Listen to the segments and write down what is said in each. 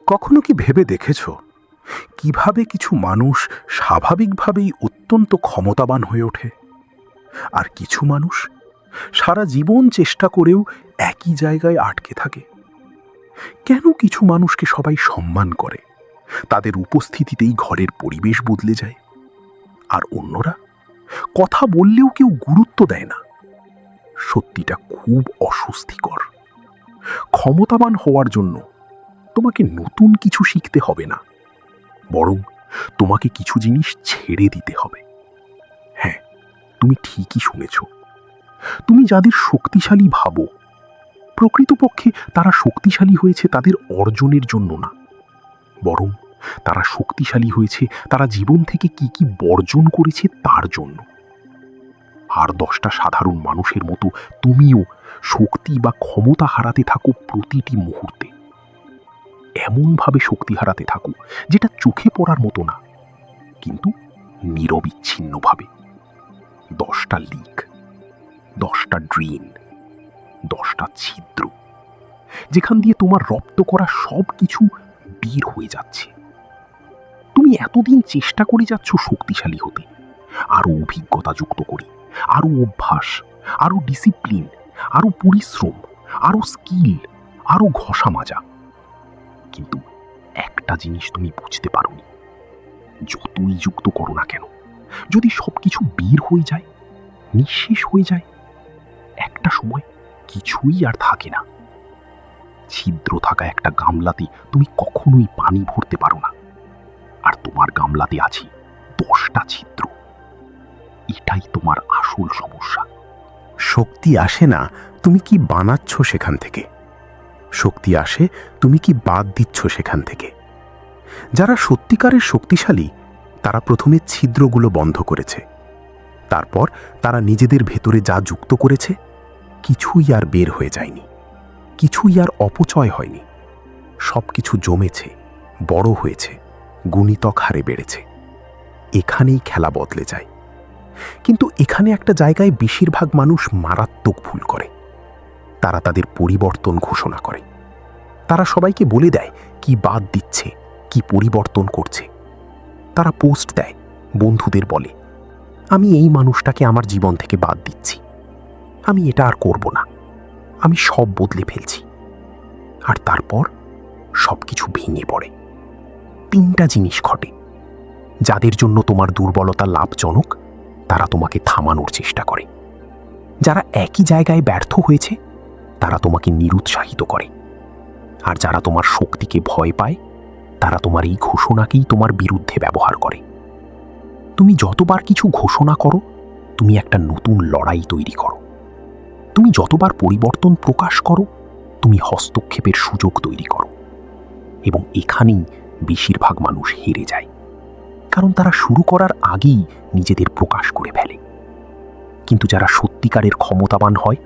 কখনো কি ভেবে দেখেছ কিভাবে কিছু মানুষ স্বাভাবিকভাবেই অত্যন্ত ক্ষমতাবান হয়ে ওঠে, আর কিছু মানুষ সারা জীবন চেষ্টা করেও একই জায়গায় আটকে থাকে? কেন কিছু মানুষকে সবাই সম্মান করে, তাদের উপস্থিতিতেই ঘরের পরিবেশ বদলে যায়, আর অন্যরা কথা বললেও কেউ গুরুত্ব দেয় না? সত্যিটা খুব অস্বস্তিকর। ক্ষমতাবান হওয়ার জন্য তোমাকে নতুন কিছু শিখতে হবে না, বরং তোমাকে কিছু জিনিস ছেড়ে দিতে হবে। হ্যাঁ, তুমি ঠিকই শুনেছ। তুমি যাদের শক্তিশালী ভাবো, প্রকৃতপক্ষে তারা শক্তিশালী হয়েছে তাদের অর্জনের জন্য না, বরং তারা শক্তিশালী হয়েছে তারা জীবন থেকে কি কি বর্জন করেছে তার জন্য। আর 10টা সাধারণ মানুষের মতো তুমিও শক্তি বা ক্ষমতা হারাতে থাকো প্রতিটি মুহূর্তে। এমনভাবে শক্তি হারাতে থাকো যেটা চোখে পড়ার মতো না, কিন্তু নিরবিচ্ছিন্নভাবে। 10টা লিক, 10টা ড্রেন, 10টা ছিদ্র, যেখান দিয়ে তোমার রপ্ত করা সব কিছু বের হয়ে যাচ্ছে। তুমি এতদিন চেষ্টা করে যাচ্ছ শক্তিশালী হতে, আরো অভিজ্ঞতা যুক্ত করে, আরো অভ্যাস, আরো ডিসিপ্লিন, আরো পরিশ্রম, আরো স্কিল, আরো ঘষা মাজা। কিন্তু একটা জিনিস তুমি বুঝতে পারোনি, যতই যুক্ত করো না কেন, যদি সবকিছু বের হয়ে যায়, নিঃশেষ হয়ে যায়, একটা সময় কিছুই আর থাকে না। ছিদ্র থাকা একটা গামলাতে তুমি কখনোই পানি ভরতে পারো না, আর তোমার গামলাতে আছে 10টা ছিদ্র। এটাই তোমার আসল সমস্যা। শক্তি আসে না তুমি কি বানাচ্ছ সেখান থেকে, শক্তি আসে তুমি কি বাদ দিচ্ছ সেখান থেকে। যারা সত্যিকারের শক্তিশালী তারা প্রথমে ছিদ্রগুলো বন্ধ করেছে, তারপর তারা নিজেদের ভেতরে যা যুক্ত করেছে কিছুই আর বের হয়ে যায়নি, কিছুই আর অপচয় হয়নি। সবকিছু জমেছে, বড় হয়েছে, গুণিতক হারে বেড়েছে। এখানেই খেলা বদলে যায়। কিন্তু এখানে একটা জায়গায় বেশিরভাগ মানুষ মারাত্মক ভুল করে। তারা তাদের পরিবর্তন ঘোষণা করে। তারা সবাইকে বলে দেয় কি বাদ দিচ্ছে, কি পরিবর্তন করছে। তারা পোস্ট দেয়, বন্ধুদের বলে, আমি এই মানুষটাকে আমার জীবন থেকে বাদ দিচ্ছি, আমি এটা আর করব না, আমি সব বদলে ফেলছি। আর তারপর সবকিছু ভেঙে পড়ে। 3টা জিনিস ঘটে। যাদের জন্য তোমার দুর্বলতা লাভজনক তারা তোমাকে থামানোর চেষ্টা করে। যারা একই জায়গায় ব্যর্থ হয়েছে তারা তোমাকে নিরুৎসাহিত করে। আর যারা তোমার শক্তিকে ভয় পায় তারা তোমার এই ঘোষণাকেই তোমার বিরুদ্ধে ব্যবহার করে। তুমি যতবার কিছু ঘোষণা করো তুমি একটা নতুন লড়াই তৈরি করো। তুমি যতবার পরিবর্তন প্রকাশ করো তুমি হস্তক্ষেপের সুযোগ তৈরি করো। এবং এখানেই বেশিরভাগ মানুষ হেরে যায়, কারণ তারা শুরু করার আগেই নিজেদের প্রকাশ করে ফেলে। কিন্তু যারা সত্যিকারের ক্ষমতাবান হয়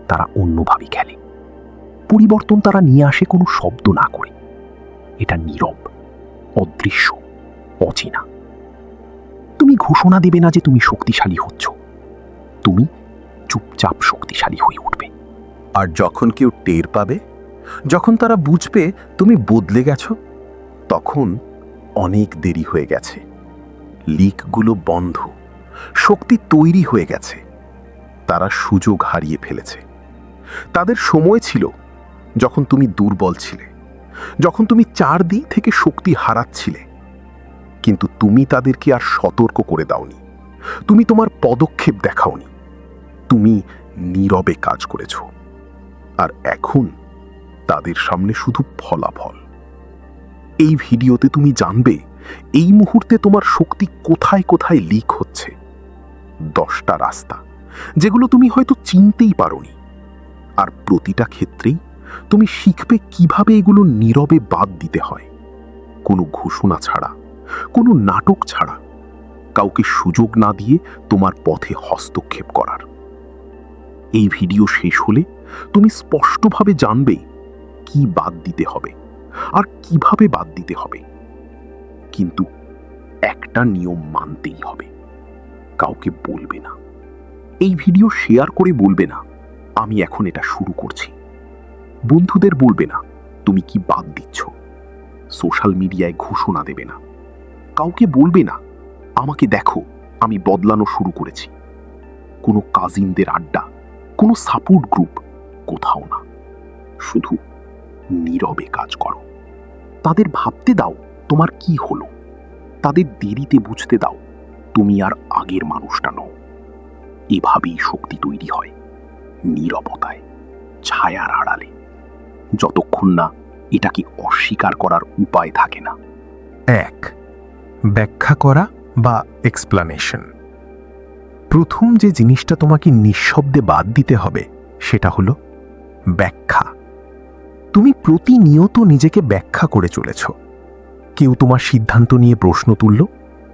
তারা অন্যভাবে খেলে। পরিবর্তন তারা নিয়ে আসে কোনো শব্দ না করে। এটা নীরব, অদৃশ্য, অচেনা। তুমি ঘোষণা দেবে না যে তুমি শক্তিশালী হচ্ছ, তুমি চুপচাপ শক্তিশালী হয়ে উঠবে। আর যখন কেউ টের পাবে, যখন তারা বুঝবে তুমি বদলে গেছো, তখন অনেক দেরি হয়ে গেছে। লিকগুলো বন্ধ, শক্তি তৈরি হয়ে গেছে। তারা সুযোগ হারিয়ে ফেলেছে। তাদের সময় ছিল যখন তুমি দুর্বল ছিলে, যখন তুমি চারদিক থেকে শক্তি হারাচ্ছিলে। কিন্তু তুমি তাদেরকে আর সতর্ক করে দাওনি, তুমি তোমার পদক্ষেপ দেখাওনি, তুমি নীরবে কাজ করেছ। আর এখন তাদের সামনে শুধু ফলাফল। এই ভিডিওতে তুমি জানবে এই মুহূর্তে তোমার শক্তি কোথায় কোথায় লিক হচ্ছে। 10টা রাস্তা যেগুলো তুমি হয়তো চিনতেই পারোনি। আর প্রতিটা ক্ষেত্রেই তুমি শিখবে কিভাবে এগুলো নীরবে বাদ দিতে হয়, কোনো ঘোষণা ছাড়া, কোনো নাটক ছাড়া, কাউকে সুযোগ না দিয়ে তোমার পথে হস্তক্ষেপ করার। এই ভিডিও শেষ হলে তুমি স্পষ্টভাবে জানবে কি বাদ দিতে হবে আর কিভাবে বাদ দিতে হবে। কিন্তু একটা নিয়ম মানতেই হবে, কাউকে বলবে না। এই ভিডিও শেয়ার করে বলবে না আমি এখন এটা শুরু করছি। বন্ধুদের বলবে না তুমি কি বাদ দিচ্ছ। সোশ্যাল মিডিয়ায় ঘোষণা দেবে না, কাউকে বলবে না আমাকে দেখো আমি বদলানো শুরু করেছি। কোনো কাজিনদের আড্ডা, কোনো সাপোর্ট গ্রুপ, কোথাও না। শুধু নীরবে কাজ করো। তাদের ভাবতে দাও তোমার কি হলো, তাদের দেরিতে বুঝতে দাও তুমি আর আগের মানুষটা নও। এভাবেই শক্তি তৈরি হয়, নীরবতায়, ছায়ার আড়ালে, যতক্ষণ না এটাকে অস্বীকার করার উপায় থাকে না। 1. ব্যাখ্যা করা বা এক্সপ্লানেশন। প্রথম যে জিনিসটা তোমাকে নিঃশব্দে বাদ দিতে হবে সেটা হলো ব্যাখ্যা। তুমি প্রতিনিয়ত নিজেকে ব্যাখ্যা করে চলেছ। কেউ তোমার সিদ্ধান্ত নিয়ে প্রশ্ন তুলল,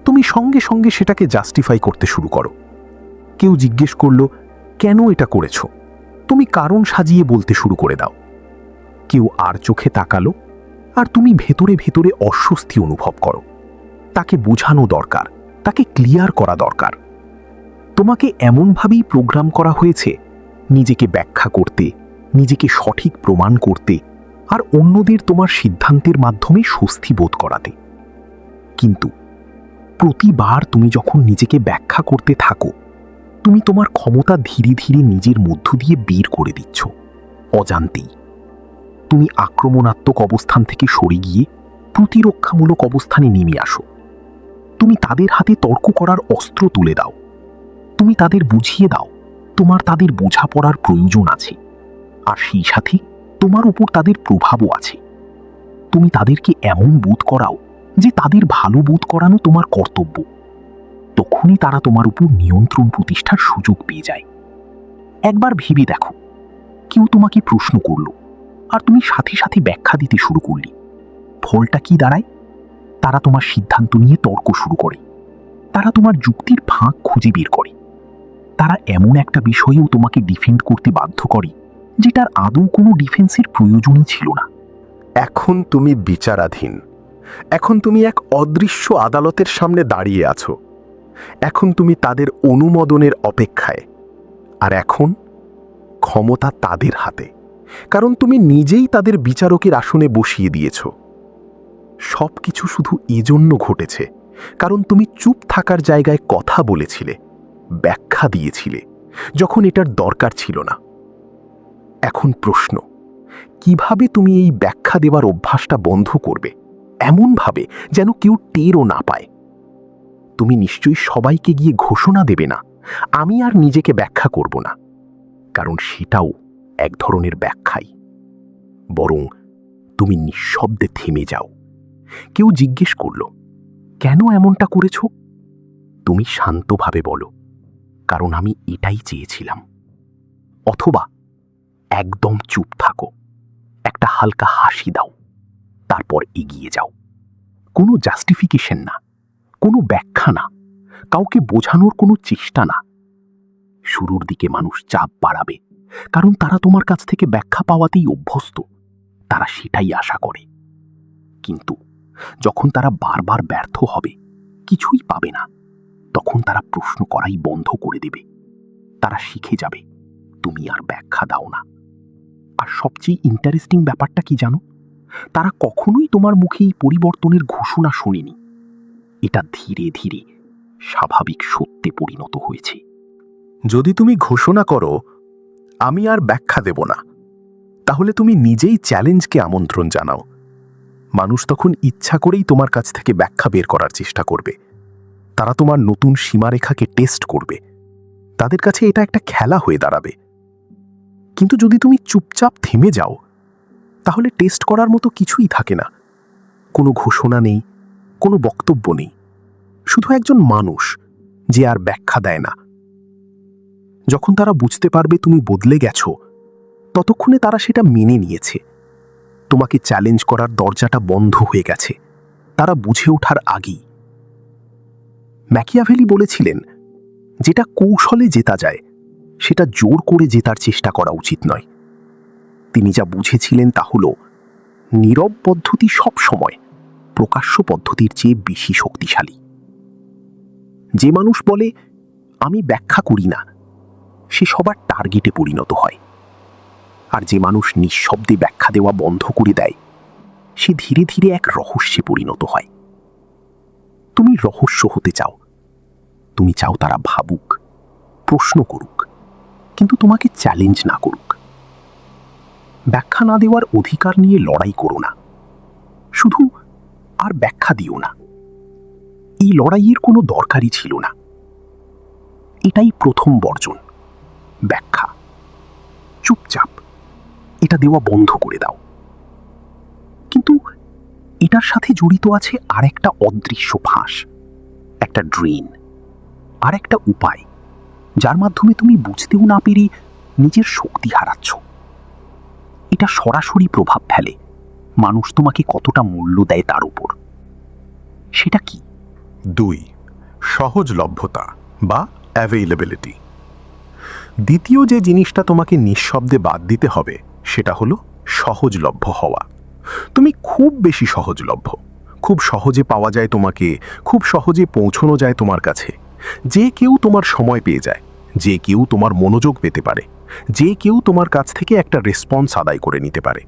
তুমি সঙ্গে সঙ্গে সেটাকে জাস্টিফাই করতে শুরু করো। কেউ জিজ্ঞেস করলো কেন এটা করেছ, তুমি কারণ সাজিয়ে বলতে শুরু করে দাও। কেউ আর চোখে তাকালো আর তুমি ভেতরে ভেতরে অস্বস্তি অনুভব করো। তাকে বোঝানো দরকার, তাকে ক্লিয়ার করা দরকার। তোমাকে এমনভাবেই প্রোগ্রাম করা হয়েছে নিজেকে ব্যাখ্যা করতে, নিজেকে সঠিক প্রমাণ করতে আর অন্যদের তোমার সিদ্ধান্তের মাধ্যমে স্বস্তি বোধ করাতে। কিন্তু প্রতিবার তুমি যখন নিজেকে ব্যাখ্যা করতে থাকো, তুমি তোমার ক্ষমতা ধীরে ধীরে নিজের মধ্য দিয়ে বের করে দিচ্ছ অজান্তেই। তুমি আক্রমণাত্মক অবস্থান থেকে সরে গিয়ে প্রতিরক্ষামূলক অবস্থানে নেমে আসো। তুমি তাদের হাতে তর্ক করার অস্ত্র তুলে দাও। তুমি তাদের বুঝিয়ে দাও তোমার তাদের বোঝাপড়ার প্রয়োজন আছে, আর সেই সাথে তোমার উপর তাদের প্রভাবও আছে। তুমি তাদেরকে এমন বোধ করাও যে তাদের ভালো বোধ করানো তোমার কর্তব্য। তখনই তারা তোমার উপর নিয়ন্ত্রণ প্রতিষ্ঠার সুযোগ পেয়ে যায়। একবার ভেবে দেখো, কেউ তোমাকে প্রশ্ন করল আর তুমি সাথে সাথে ব্যাখ্যা দিতে শুরু করলি। ফলটা কি দাঁড়ায়? তারা তোমার সিদ্ধান্ত নিয়ে তর্ক শুরু করে। তারা তোমার যুক্তির ফাঁক খুঁজে বের করে। তারা এমন একটা বিষয়েও তোমাকে ডিফেন্ড করতে বাধ্য করে যেটার আদৌ কোনো ডিফেন্সের প্রয়োজনই ছিল না। এখন তুমি বিচারাধীন। এখন তুমি এক অদৃশ্য আদালতের সামনে দাঁড়িয়ে আছো। এখন তুমি তাদের অনুমোদনের অপেক্ষায়। আর এখন ক্ষমতা তাদের হাতে, কারণ তুমি নিজেই তাদের বিচারকের আসনে বসিয়ে দিয়েছ। সব কিছু শুধু এজন্য ঘটেছে কারণ তুমি চুপ থাকার জায়গায় কথা বলেছিলে, ব্যাখ্যা দিয়েছিলে যখন এটার দরকার ছিল না। এখন প্রশ্ন, কিভাবে তুমি এই ব্যাখ্যা দেওয়ার অভ্যাসটা বন্ধ করবে এমনভাবে যেন কেউ টেরও না পায়? তুমি নিশ্চয়ই সবাইকে গিয়ে ঘোষণা দেবে না আমি আর নিজেকে ব্যাখ্যা করব না, কারণ সেটাও এক ধরনের ব্যাখ্যাই। বরং তুমি নিঃশব্দে থেমে যাও। কেউ জিজ্ঞেস করল কেন এমনটা করেছ? তুমি শান্তভাবে বলো কারণ আমি এটাই চেয়েছিলাম। অথবা একদম চুপ থাকো, একটা হালকা হাসি দাও, তারপর এগিয়ে যাও। কোনো জাস্টিফিকেশন না, কোনো ব্যাখ্যা না, কাউকে বোঝানোর কোনো চেষ্টা না। শুরুর দিকে মানুষ চাপ বাড়াবে, কারণ তারা তোমার কাছ থেকে ব্যাখ্যা পাওয়াতেই অভ্যস্ত। তারা সেটাই আশা করে। কিন্তু যখন তারা বারবার ব্যর্থ হবে, কিছুই পাবে না, তখন তারা প্রশ্ন করাই বন্ধ করে দেবে। তারা শিখে যাবে তুমি আর ব্যাখ্যা দাও না। আর সবচেয়ে ইন্টারেস্টিং ব্যাপারটা কি জানো? তারা কখনোই তোমার মুখে এই পরিবর্তনের ঘোষণা শোনেনি। এটা ধীরে ধীরে স্বাভাবিক সত্যে পরিণত হয়েছে। যদি তুমি ঘোষণা করো আমি আর ব্যাখ্যা দেব না, তাহলে তুমি নিজেই চ্যালেঞ্জকে আমন্ত্রণ জানাও। মানুষ তখন ইচ্ছা করেই তোমার কাছ থেকে ব্যাখ্যা বের করার চেষ্টা করবে। তারা তোমার নতুন সীমারেখাকে টেস্ট করবে। তাদের কাছে এটা একটা খেলা হয়ে দাঁড়াবে। কিন্তু যদি তুমি চুপচাপ থেমে যাও, তাহলে টেস্ট করার মতো কিছুই থাকে না। কোনো ঘোষণা নেই, কোনো বক্তব্য নেই, শুধু একজন মানুষ যে আর ব্যাখ্যা দেয় না। যখন তারা বুঝতে পারবে তুমি বদলে গেছো, ততক্ষণে তারা সেটা মেনে নিয়েছে। তোমাকে চ্যালেঞ্জ করার দরজাটা বন্ধ হয়ে গেছে তারা বুঝে ওঠার আগেই। ম্যাকিয়াভেলি বলেছিলেন, যেটা কৌশলে জেতা যায় সেটা জোর করে জেতার চেষ্টা করা উচিত নয়। তিনি যা বুঝেছিলেন তা হল নীরব পদ্ধতি সব সময় প্রকাশ্য পদ্ধতির চেয়ে বেশি শক্তিশালী। যে মানুষ বলে আমি ব্যাখ্যা করি না, সে সবার টার্গেটে পরিণত হয়। আর যে মানুষ নিঃশব্দে ব্যাখ্যা দেওয়া বন্ধ করে দেয়, সে ধীরে ধীরে এক রহস্যে পরিণত হয়। তুমি রহস্য হতে চাও, তুমি চাও তারা ভাবুক, প্রশ্ন করুক, কিন্তু তোমাকে চ্যালেঞ্জ না করুক। ব্যাখ্যা না দেওয়ার অধিকার নিয়ে লড়াই করো না, শুধু আর ব্যাখ্যা দিও না। এই লড়াইয়ের কোনো দরকারই ছিল না। এটাই প্রথম বর্জন, ব্যাখ্যা। চুপচাপ এটা দেওয়া বন্ধ করে দাও। কিন্তু এটার সাথে জড়িত আছে আর একটা অদৃশ্য ফাঁস, একটা ড্রেন, আর একটা উপায় যার মাধ্যমে তুমি বুঝতেও না পেরে নিজের শক্তি হারাচ্ছ। এটা সরাসরি প্রভাব ফেলে মানুষ তোমাকে কতটা মূল্য দেয় তার উপর। সেটা কি? 2. সহজলভ্যতা বা অ্যাভেইলেবিলিটি। দ্বিতীয় যে জিনিসটা তোমাকে নিঃশব্দে বাদ দিতে হবে সেটা হলো সহজলভ্য হওয়া। তুমি খুব বেশি সহজলভ্য, খুব সহজে পাওয়া যায় তোমাকে, খুব সহজে পৌঁছানো যায় তোমার কাছে। যে কেউ তোমার সময় পেয়ে যায়, যে কেউ তোমার মনোযোগ পেতে পারে, যে কেউ তোমার কাছ থেকে একটা রেসপন্স আদায় করে নিতে পারে।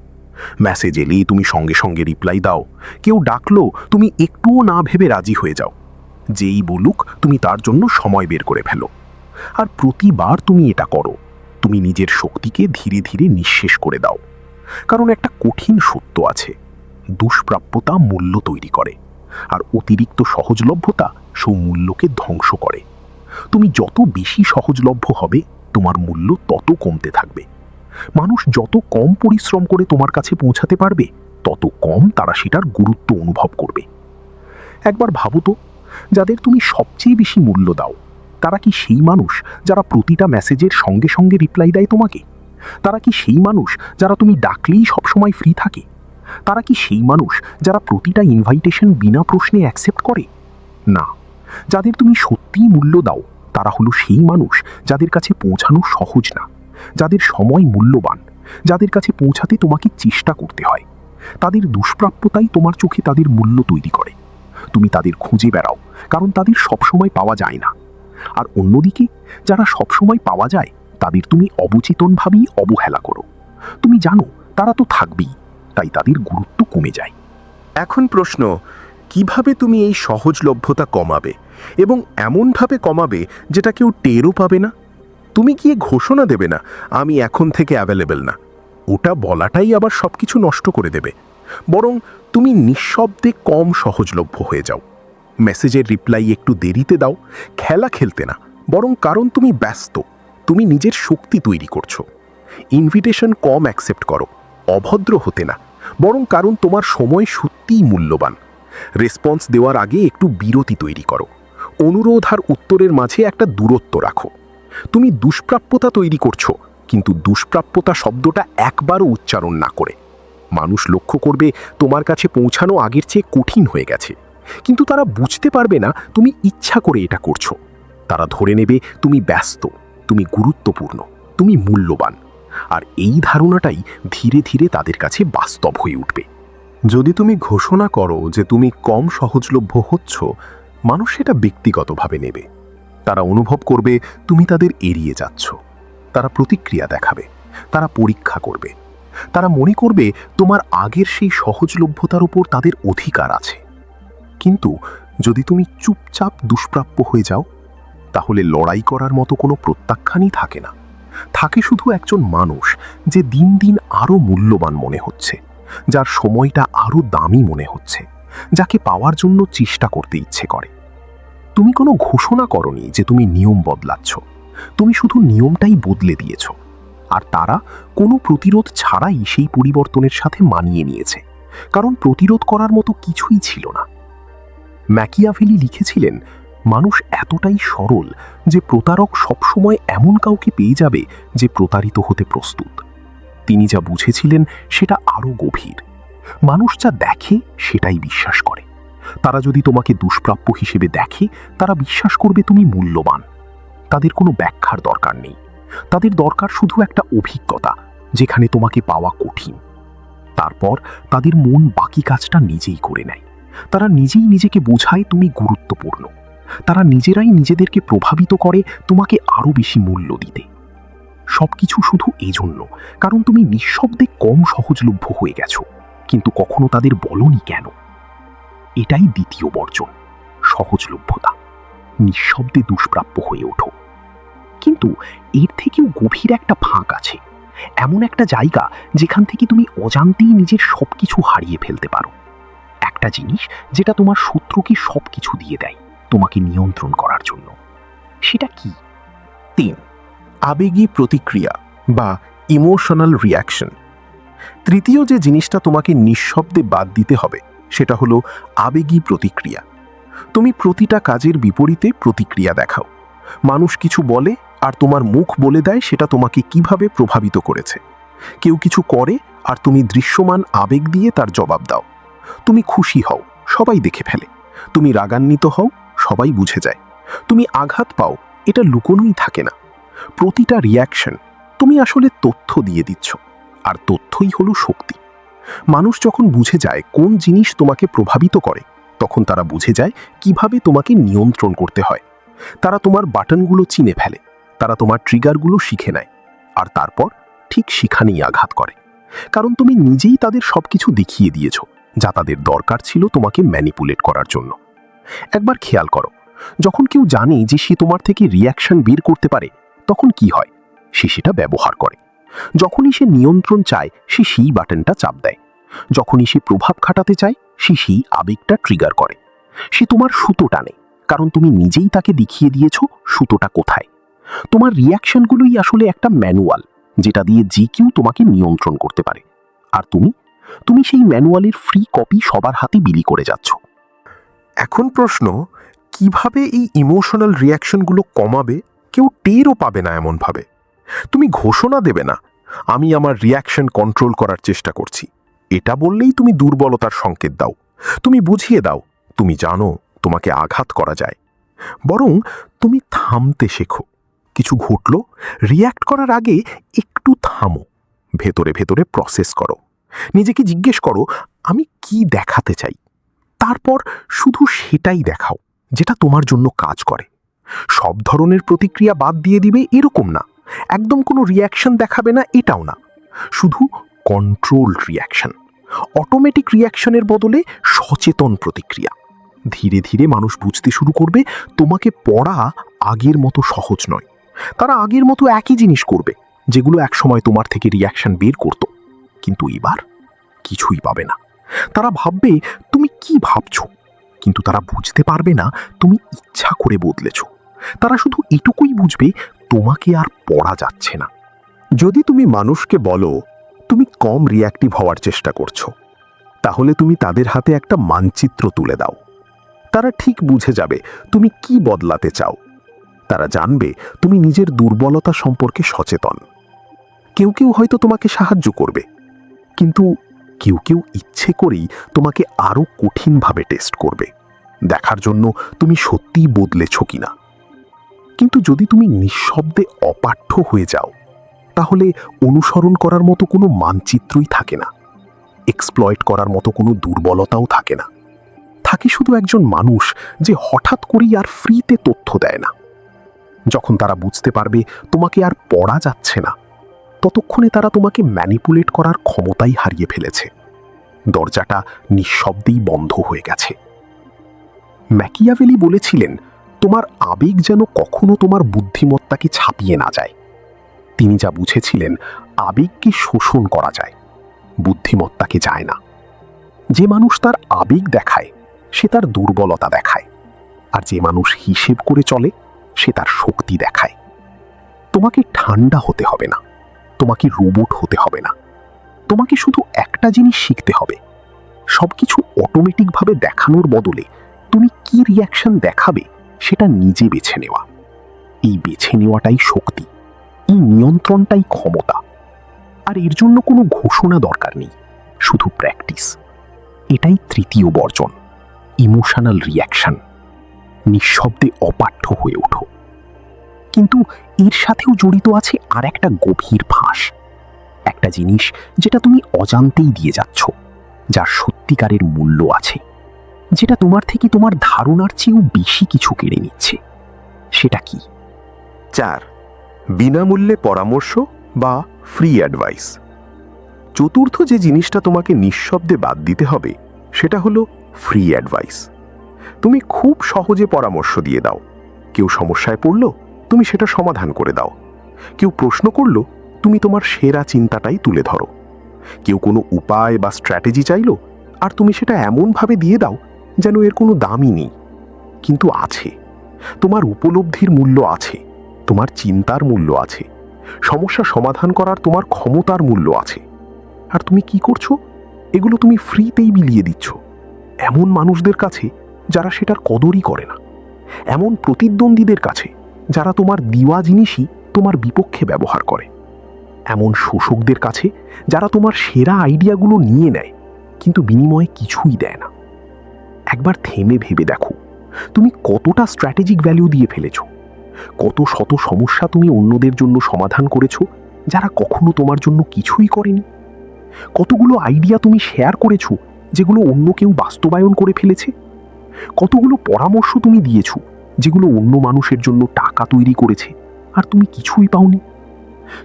মেসেজ এলেই তুমি সঙ্গে সঙ্গে রিপ্লাই দাও, কেউ ডাকলো তুমি একটুও না ভেবে রাজি হয়ে যাও, যেই বলুক তুমি তার জন্য সময় বের করে ফেলো। আর প্রতিবার তুমি এটা করো, তুমি নিজের শক্তিকে ধীরে ধীরে নিঃশেষ করে দাও। কারণ একটা কঠিন সত্য আছে, দুষ্প্রাপ্যতা মূল্য তৈরি করে, আর অতিরিক্ত সহজলভ্যতা সেই মূল্যকে ধ্বংস করে। তুমি যত বেশি সহজলভ্য হবে তোমার মূল্য তত কমতে থাকবে। মানুষ যত কম পরিশ্রম করে তোমার কাছে পৌঁছাতে পারবে তত কম তারা সেটার গুরুত্ব অনুভব করবে। একবার ভাবো তো, যাদের তুমি সবচেয়ে বেশি মূল্য দাও তারা কি সেই মানুষ যারা প্রতিটা মেসেজের সঙ্গে সঙ্গে রিপ্লাই দেয় তোমাকে? তারা কি সেই মানুষ যারা তুমি ডাকলেই সবসময় ফ্রি থাকে? তারা কি সেই মানুষ যারা প্রতিটা ইনভাইটেশন বিনা প্রশ্নে অ্যাকসেপ্ট করে? না, যাদের তুমি সত্যিই মূল্য দাও তারা হলো সেই মানুষ যাদের কাছে পৌঁছানো সহজ না, যাদের সময় মূল্যবান, যাদের কাছে পৌঁছাতে তোমাকে চেষ্টা করতে হয়। তাদের দুষ্প্রাপ্যতাই তোমার চোখে তাদের মূল্য তৈরি করে। তুমি তাদের খুঁজে বেড়াও কারণ তাদের সবসময় পাওয়া যায় না। আর অন্যদিকে যারা সবসময় পাওয়া যায় তাদের তুমি অবচেতনভাবেই অবহেলা করো। তুমি জানো তারা তো থাকবেই, তাই তাদের গুরুত্ব কমে যায়। এখন প্রশ্ন, কিভাবে তুমি এই সহজলভ্যতা কমাবে এবং এমনভাবে কমাবে যেটা কেউ টেরও পাবে না? তুমি গিয়ে ঘোষণা দেবে না আমি এখন থেকে অ্যাভেলেবেল না, ওটা বলাটাই আবার সবকিছু নষ্ট করে দেবে। বরং তুমি নিঃশব্দে কম সহজলভ্য হয়ে যাও। মেসেজের রিপ্লাই একটু দেরিতে দাও, খেলা খেলতে না, বরং কারণ তুমি ব্যস্ত, তুমি নিজের শক্তি তৈরি করছো। ইনভিটেশন কম অ্যাকসেপ্ট করো, অভদ্র হতে না, বরং কারণ তোমার সময় সত্যিই মূল্যবান। রেসপন্স দেওয়ার আগে একটু বিরতি তৈরি করো, অনুরোধ আর উত্তরের মাঝে একটা দূরত্ব রাখো। তুমি দুষ্প্রাপ্যতা তৈরি করছো, কিন্তু দুষ্প্রাপ্যতা শব্দটা একবারও উচ্চারণ না করে। মানুষ লক্ষ্য করবে তোমার কাছে পৌঁছানো আগের চেয়ে কঠিন হয়ে গেছে, কিন্তু তারা বুঝতে পারবে না তুমি ইচ্ছা করে এটা করছো। তারা ধরে নেবে তুমি ব্যস্ত, তুমি গুরুত্বপূর্ণ, তুমি মূল্যবান। আর এই ধারণাটাই ধীরে ধীরে তাদের কাছে বাস্তব হয়ে উঠবে। যদি তুমি ঘোষণা করো যে তুমি কম সহজলভ্য হচ্ছ, মানুষ সেটা ব্যক্তিগতভাবে নেবে। তারা অনুভব করবে তুমি তাদের এড়িয়ে যাচ্ছ। তারা প্রতিক্রিয়া দেখাবে, তারা পরীক্ষা করবে, তারা মনে করবে তোমার আগের সেই সহজলভ্যতার উপর তাদের অধিকার আছে। কিন্তু যদি তুমি চুপচাপ দুষ্প্রাপ্য হয়ে যাও, তাহলে লড়াই করার মতো কোনো প্রত্যাখ্যানই থাকে না। থাকে শুধু একজন মানুষ যে দিন দিন আরও মূল্যবান মনে হচ্ছে, যার সময়টা আরও দামি মনে হচ্ছে, যাকে পাওয়ার জন্য চেষ্টা করতে ইচ্ছে করে। তুমি কোনো ঘোষণা করনি যে তুমি নিয়ম বদলাচ্ছ, তুমি শুধু নিয়মটাই বদলে দিয়েছ। আর তারা কোনো প্রতিরোধ ছাড়াই সেই পরিবর্তনের সাথে মানিয়ে নিয়েছে, কারণ প্রতিরোধ করার মতো কিছুই ছিল না। ম্যাকিয়াভেলি লিখেছিলেন, মানুষ এতটাই সরল যে প্রতারক সবসময় এমন কাউকে পেয়ে যাবে যে প্রতারিত হতে প্রস্তুত। তিনি যা বুঝেছিলেন সেটা আরও গভীর। মানুষ যা দেখে সেটাই বিশ্বাস করে। তারা যদি তোমাকে দুষ্প্রাপ্য হিসেবে দেখে, তারা বিশ্বাস করবে তুমি মূল্যবান। তাদের কোনো ব্যাখ্যার দরকার নেই, তাদের দরকার শুধু একটা অভিজ্ঞতা যেখানে তোমাকে পাওয়া কঠিন। তারপর তাদের মন বাকি কাজটা নিজেই করে নেয়। তারা নিজেই নিজেকে বোঝায় তুমি গুরুত্বপূর্ণ। তারা নিজেরাই নিজেদেরকে প্রভাবিত করে তোমাকে আরও বেশি মূল্য দিতে। সবকিছু শুধু এই জন্য, কারণ তুমি নিঃশব্দে কম সহজলভ্য হয়ে গেছো। কিন্তু কখনো তাদের বলনি কেন। এটাই দ্বিতীয় বর্জন, সহজলভ্যতা। নিঃশব্দে দুষ্প্রাপ্য হয়ে ওঠো। কিন্তু এর থেকেও গভীর একটা ফাঁক আছে, এমন একটা জায়গা যেখান থেকে তুমি অজান্তেই নিজের সবকিছু হারিয়ে ফেলতে পারো। একটা জিনিস যেটা তোমার শত্রুকে সবকিছু দিয়ে দেয় তোমাকে নিয়ন্ত্রণ করার জন্য। সেটা কি? 3. আবেগী প্রতিক্রিয়া বা ইমোশনাল রিয়াকশন। তৃতীয় যে জিনিসটা তোমাকে নিঃশব্দে বাদ দিতে হবে সেটা হলো আবেগী প্রতিক্রিয়া। তুমি প্রতিটা কাজের বিপরীতে প্রতিক্রিয়া দেখাও। মানুষ কিছু বলে আর তোমার মুখ বলে দেয় সেটা তোমাকে কিভাবে প্রভাবিত করেছে। কেউ কিছু করে আর তুমি দৃশ্যমান আবেগ দিয়ে তার জবাব দাও। তুমি খুশি হও, সবাই দেখে ফেলে। তুমি রাগান্বিত হও, সবাই বুঝে যায়। তুমি আঘাত পাও, এটা লুকোনোই থাকে না। প্রতিটা রিয়াকশন তুমি আসলে তথ্য দিয়ে দিচ্ছ, আর তথ্যই হলো শক্তি। মানুষ যখন বুঝে যায় কোন জিনিস তোমাকে প্রভাবিত করে, তখন তারা বুঝে যায় কিভাবে তোমাকে নিয়ন্ত্রণ করতে হয়। তারা তোমার বাটনগুলো চিনে ফেলে, তারা তোমার ট্রিগারগুলো শিখে নেয়, আর তারপর ঠিক সেখানেই আঘাত করে। কারণ তুমি নিজেই তাদের সবকিছু দেখিয়ে দিয়েছ যা তাদের দরকার ছিল তোমাকে ম্যানিপুলেট করার জন্য। একবার খেয়াল করো, যখন কেউ জানে যে সে তোমার থেকে রিয়াকশন বের করতে পারে, তখন কি হয়? সে সেটা ব্যবহার করে। যখনই সে নিয়ন্ত্রণ চায়, সে সেই বাটনটা চাপ দেয়। যখনই সে প্রভাব খাটাতে চায়, সে সেই আবেগটা ট্রিগার করে। সে তোমার সুতো টানে, কারণ তুমি নিজেই তাকে দেখিয়ে দিয়েছ সুতোটা কোথায়। তোমার রিয়াকশনগুলোই আসলে একটা ম্যানুয়াল, যেটা দিয়ে যে কেউ তোমাকে নিয়ন্ত্রণ করতে পারে। আর তুমি সেই ম্যানুয়ালের ফ্রি কপি সবার হাতে বিলি করে যাচ্ছ। এখন প্রশ্ন, কিভাবে এই ইমোশনাল রিয়াকশনগুলো কমাবে? কেউ টেরও পাবে না এমনভাবে। তুমি ঘোষণা দেবে না, আমি আমার রিয়াকশন কন্ট্রোল করার চেষ্টা করছি। এটা বললেই তুমি দুর্বলতার সংকেত দাও। তুমি বুঝিয়ে দাও তুমি জানো তোমাকে আঘাত করা যায়। বরং তুমি থামতে শেখো। কিছু ঘটল, রিয়্যাক্ট করার আগে একটু থামো, ভেতরে ভেতরে প্রসেস করো। নিজেকে জিজ্ঞেস করো, আমি কি দেখাতে চাই? তারপর শুধু সেটাই দেখাও যেটা তোমার জন্য কাজ করে। সব ধরনের প্রতিক্রিয়া বাদ দিয়ে দিবে এরকম না, একদম কোনো রিয়াকশন দেখাবে না এটাও না। শুধু কন্ট্রোল রিয়াকশন, অটোমেটিক রিয়াকশনের বদলে সচেতন প্রতিক্রিয়া। ধীরে ধীরে মানুষ বুঝতে শুরু করবে তোমাকে পড়া আগের মতো সহজ নয়। তারা আগের মতো একই জিনিস করবে যেগুলো একসময় তোমার থেকে রিয়াকশন বের করত, কিন্তু এবার কিছুই পাবে না। তারা ভাববে তুমি কি ভাবছো, কিন্তু তারা বুঝতে পারবে না তুমি ইচ্ছা করে বদলেছ। তারা শুধু এটুকুই বুঝবে তোমাকে আর পড়া যাচ্ছে না। যদি তুমি মানুষকে বলো তুমি কম রিয়াক্টিভ হওয়ার চেষ্টা করছো, তাহলে তুমি তাদের হাতে একটা মানচিত্র তুলে দাও। তারা ঠিক বুঝে যাবে তুমি কি বদলাতে চাও। তারা জানবে তুমি নিজের দুর্বলতা সম্পর্কে সচেতন। কেউ কেউ হয়তো তোমাকে সাহায্য করবে, কিন্তু কেউ কেউ ইচ্ছে করেই তোমাকে আরো কঠিনভাবে টেস্ট করবে, দেখার জন্য তুমি সত্যিই বদলেছ কিনা। কিন্তু যদি তুমি নিঃশব্দে অপাঠ্য হয়ে যাও, তাহলে অনুসরণ করার মতো কোনো মানচিত্রই থাকে না, এক্সপ্লয়েট করার মতো কোনো দুর্বলতাও থাকে না। থাকে শুধু একজন মানুষ যে হঠাৎ করেই আর ফ্রিতে তথ্য দেয় না। যখন তারা বুঝতে পারবে তোমাকে আর পড়া যাচ্ছে না, ততক্ষণে তারা তোমাকে ম্যানিপুলেট করার ক্ষমতাই হারিয়ে ফেলেছে। দরজাটা নিঃশব্দেই বন্ধ হয়ে গেছে। ম্যাকিয়াভেলি বলেছিলেন, তোমার আবেগ যেন কখনো তোমার বুদ্ধিমত্তাকে ছাপিয়ে না যায়। তিনি যা বুঝেছিলেন, আবেগকে শোষণ করা যায়, বুদ্ধিমত্তাকে যায় না। যে মানুষ তার আবেগ দেখায় সে তার দুর্বলতা দেখায়, আর যে মানুষ হিসেব করে চলে সে তার শক্তি দেখায়। তোমাকে ঠান্ডা হতে হবে না, তোমাকে রোবট হতে হবে না। তোমাকে শুধু একটা জিনিস শিখতে হবে, সবকিছু অটোমেটিকভাবে দেখানোর বদলে তুমি কি রিয়াকশন দেখাবে সেটা নিজে বেছে নেওয়া। এই বেছে নেওয়াটাই শক্তি, এই নিয়ন্ত্রণটাই ক্ষমতা। আর এর জন্য কোনো ঘোষণা দরকার নেই, শুধু প্র্যাকটিস। এটাই তৃতীয় বর্জন, ইমোশনাল রিয়াকশন। নিঃশব্দে অপাঠ্য হয়ে ওঠো। কিন্তু এর সাথেও জড়িত আছে আর একটা গভীর ফাঁস, একটা জিনিস যেটা তুমি অজান্তেই দিয়ে যাচ্ছ, যার সত্যিকারের মূল্য আছে, যেটা তোমার থেকে তোমার ধারণার চেয়েও বেশি কিছু কেড়ে নিচ্ছে। সেটা কি? 4. বিনামূল্যে পরামর্শ বা ফ্রি অ্যাডভাইস। চতুর্থ যে জিনিসটা তোমাকে নিঃশব্দে বাদ দিতে হবে সেটা হলো ফ্রি অ্যাডভাইস। তুমি খুব সহজে পরামর্শ দিয়ে দাও। কেউ সমস্যায় পড়ল, তুমি সেটা সমাধান করে দাও। কেউ প্রশ্ন করলো, তুমি তোমার সেরা চিন্তাটাই তুলে ধরো। কেউ কোনো উপায় বা স্ট্র্যাটেজি চাইলো, আর তুমি সেটা এমনভাবে দিয়ে দাও যেন এর কোনো দামই নেই, কিন্তু আছে। তোমার উপলব্ধির মূল্য আছে, তোমার চিন্তার মূল্য আছে, সমস্যা সমাধান করার তোমার ক্ষমতার মূল্য আছে। আর তুমি কি করছো? এগুলো তুমি ফ্রিতেই বিলিয়ে দিচ্ছ এমন মানুষদের কাছে যারা সেটার কদরই করে না, এমন প্রতিদ্বন্দ্বীদের কাছে যারা তোমার দেওয়া জিনিসই তোমার বিপক্ষে ব্যবহার করে, এমন শোষকদের কাছে যারা তোমার সেরা আইডিয়াগুলো নিয়ে নেয় কিন্তু বিনিময়ে কিছুই দেয় না। একবার থেমে ভেবে দেখো, তুমি কতটা স্ট্র্যাটেজিক ভ্যালু দিয়ে ফেলেছ, কত শত সমস্যা তুমি অন্যদের জন্য সমাধান করেছো যারা কখনো তোমার জন্য কিছুই করেনি। কতগুলো আইডিয়া তুমি শেয়ার করেছো যেগুলো অন্য কেউ বাস্তবায়ন করে ফেলেছে। কতগুলো পরামর্শ তুমি দিয়েছো যেগুলো অন্য মানুষের জন্য টাকা তৈরি করেছে আর তুমি কিছুই পাওনি।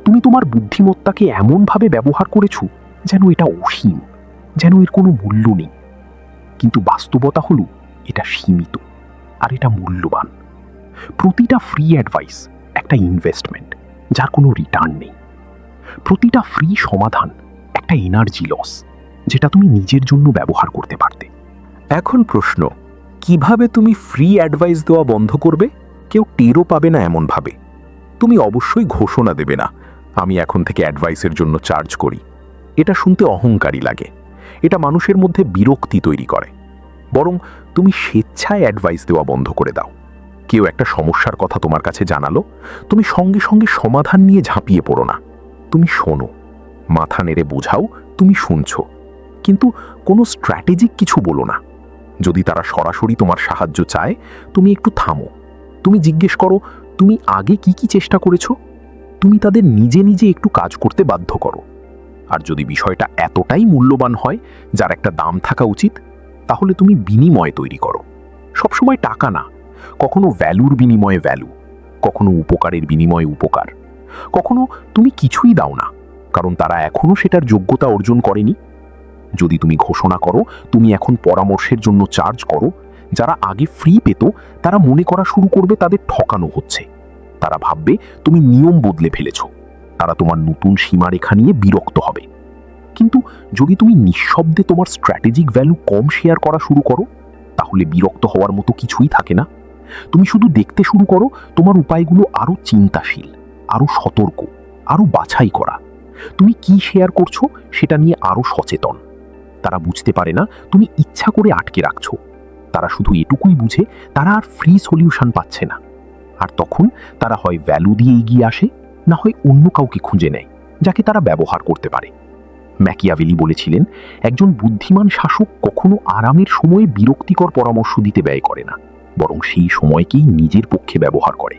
তুমি তোমার বুদ্ধিমত্তাকে এমনভাবে ব্যবহার করেছো যেন এটা অসীম, যেন এর কোনো মূল্য নেই। কিন্তু বাস্তবতা হলো এটা সীমিত আর এটা মূল্যবান। প্রতিটা ফ্রি অ্যাডভাইস একটা ইনভেস্টমেন্ট যার কোনো রিটার্ন নেই। প্রতিটা ফ্রি সমাধান একটা এনার্জি লস যেটা তুমি নিজের জন্য ব্যবহার করতে পারতে। এখন প্রশ্ন, কিভাবে তুমি ফ্রি অ্যাডভাইস দেওয়া বন্ধ করবে? কেউ টেরও পাবে না এমনভাবে। তুমি অবশ্যই ঘোষণা দেবে না, আমি এখন থেকে অ্যাডভাইসের জন্য চার্জ করি। এটা শুনতে অহংকারী লাগে, এটা মানুষের মধ্যে বিরক্তি তৈরি করে। বরং তুমি স্বেচ্ছায় অ্যাডভাইস দেওয়া বন্ধ করে দাও। কেউ একটা সমস্যার কথা তোমার কাছে জানালো, তুমি সঙ্গে সঙ্গে সমাধান নিয়ে ঝাঁপিয়ে পড়ো না। তুমি শোনো, মাথা নেড়ে বোঝাও তুমি শুনছো, কিন্তু কোনো স্ট্র্যাটেজিক কিছু বলো না। যদি তারা সরাসরি তোমার সাহায্য চায়, তুমি একটু থামো। তুমি জিজ্ঞেস করো, তুমি আগে কি কি চেষ্টা করেছো? তুমি তাদের নিজে নিজে একটু কাজ করতে বাধ্য করো। আর যদি বিষয়টা এতটাই মূল্যবান হয় যার একটা দাম থাকা উচিত, তাহলে তুমি বিনিময় তৈরি করো। সবসময় টাকা না, কখনো ভ্যালুর বিনিময়ে ভ্যালু, কখনো উপকারের বিনিময়ে উপকার। কখনো তুমি কিছুই দাও না, কারণ তারা এখনো সেটার যোগ্যতা অর্জন করেনি। যদি তুমি ঘোষণা করো তুমি এখন পরামর্শের জন্য চার্জ করো, যারা আগে ফ্রি পেত তারা মনে করা শুরু করবে তাদের ঠকানো হচ্ছে। তারা ভাববে তুমি নিয়ম বদলে ফেলেছ। তারা তোমার নতুন সীমারেখা নিয়ে বিরক্ত হবে। কিন্তু যদি তুমি নিঃশব্দে তোমার স্ট্র্যাটেজিক ভ্যালু কম শেয়ার করা শুরু করো, তাহলে বিরক্ত হওয়ার মতো কিছুই থাকে না। তুমি শুধু দেখতে শুরু করো তোমার উপায়গুলো আরও চিন্তাশীল, আরও সতর্ক, আরও বাছাই করা। তুমি কি শেয়ার করছো সেটা নিয়ে আরও সচেতন। তারা বুঝতে পারে না তুমি ইচ্ছা করে আটকে রাখছো। তারা শুধু এটুকুই বুঝে তারা আর ফ্রি সলিউশন পাচ্ছে না। আর তখন তারা হয় ভ্যালু দিয়ে এগিয়ে আসে, না হয় অন্য কাউকে খুঁজে নেয় যাকে তারা ব্যবহার করতে পারে। ম্যাকিয়াভেলি বলেছিলেন, একজন বুদ্ধিমান শাসক কখনো আরামের সময়ে বিরক্তিকর পরামর্শ দিতে ব্যয় করে না, বরং সেই সময়কেই নিজের পক্ষে ব্যবহার করে।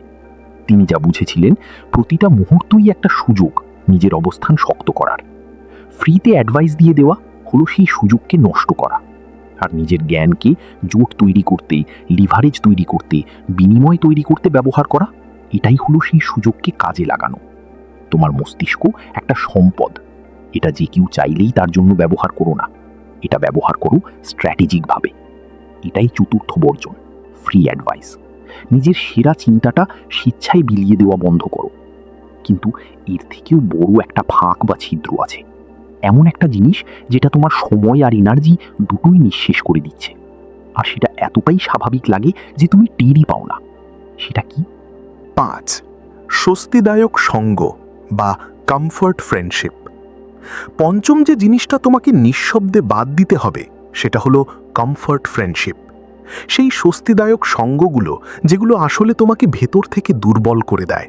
তিনি যা বুঝেছিলেন, প্রতিটা মুহূর্তই একটা সুযোগ নিজের অবস্থান শক্ত করার। ফ্রিতে অ্যাডভাইস দিয়ে দেওয়া হলো সেই সুযোগকে নষ্ট করা। আর নিজের জ্ঞানকে জোট তৈরি করতে, লিভারেজ তৈরি করতে, বিনিময় তৈরি করতে ব্যবহার করা, এটাই হলো সেই সুযোগকে কাজে লাগানো। তোমার মস্তিষ্ক একটা সম্পদ, এটা যে কেউ চাইলেই তার জন্য ব্যবহার করো না। এটা ব্যবহার করো স্ট্র্যাটেজিকভাবে। এটাই চতুর্থ বর্জন, ফ্রি অ্যাডভাইস। নিজের সেরা চিন্তাটা স্বেচ্ছায় বিলিয়ে দেওয়া বন্ধ করো। কিন্তু এর থেকেও বড় একটা ফাঁক বা ছিদ্র আছে, এমন একটা জিনিস যেটা তোমার সময় আর এনার্জি দুটোই নিঃশেষ করে দিচ্ছে। আর সেটা এতটাই স্বাভাবিক লাগে যে তুমি টেরই পাও না। সেটা কি? 5. স্বস্তিদায়ক সঙ্গ বা কমফর্ট ফ্রেন্ডশিপ। পঞ্চম যে জিনিসটা তোমাকে নিঃশব্দে বাদ দিতে হবে সেটা হলো কমফর্ট ফ্রেন্ডশিপ। সেই স্বস্তিদায়ক সঙ্গগুলো যেগুলো আসলে তোমাকে ভেতর থেকে দুর্বল করে দেয়।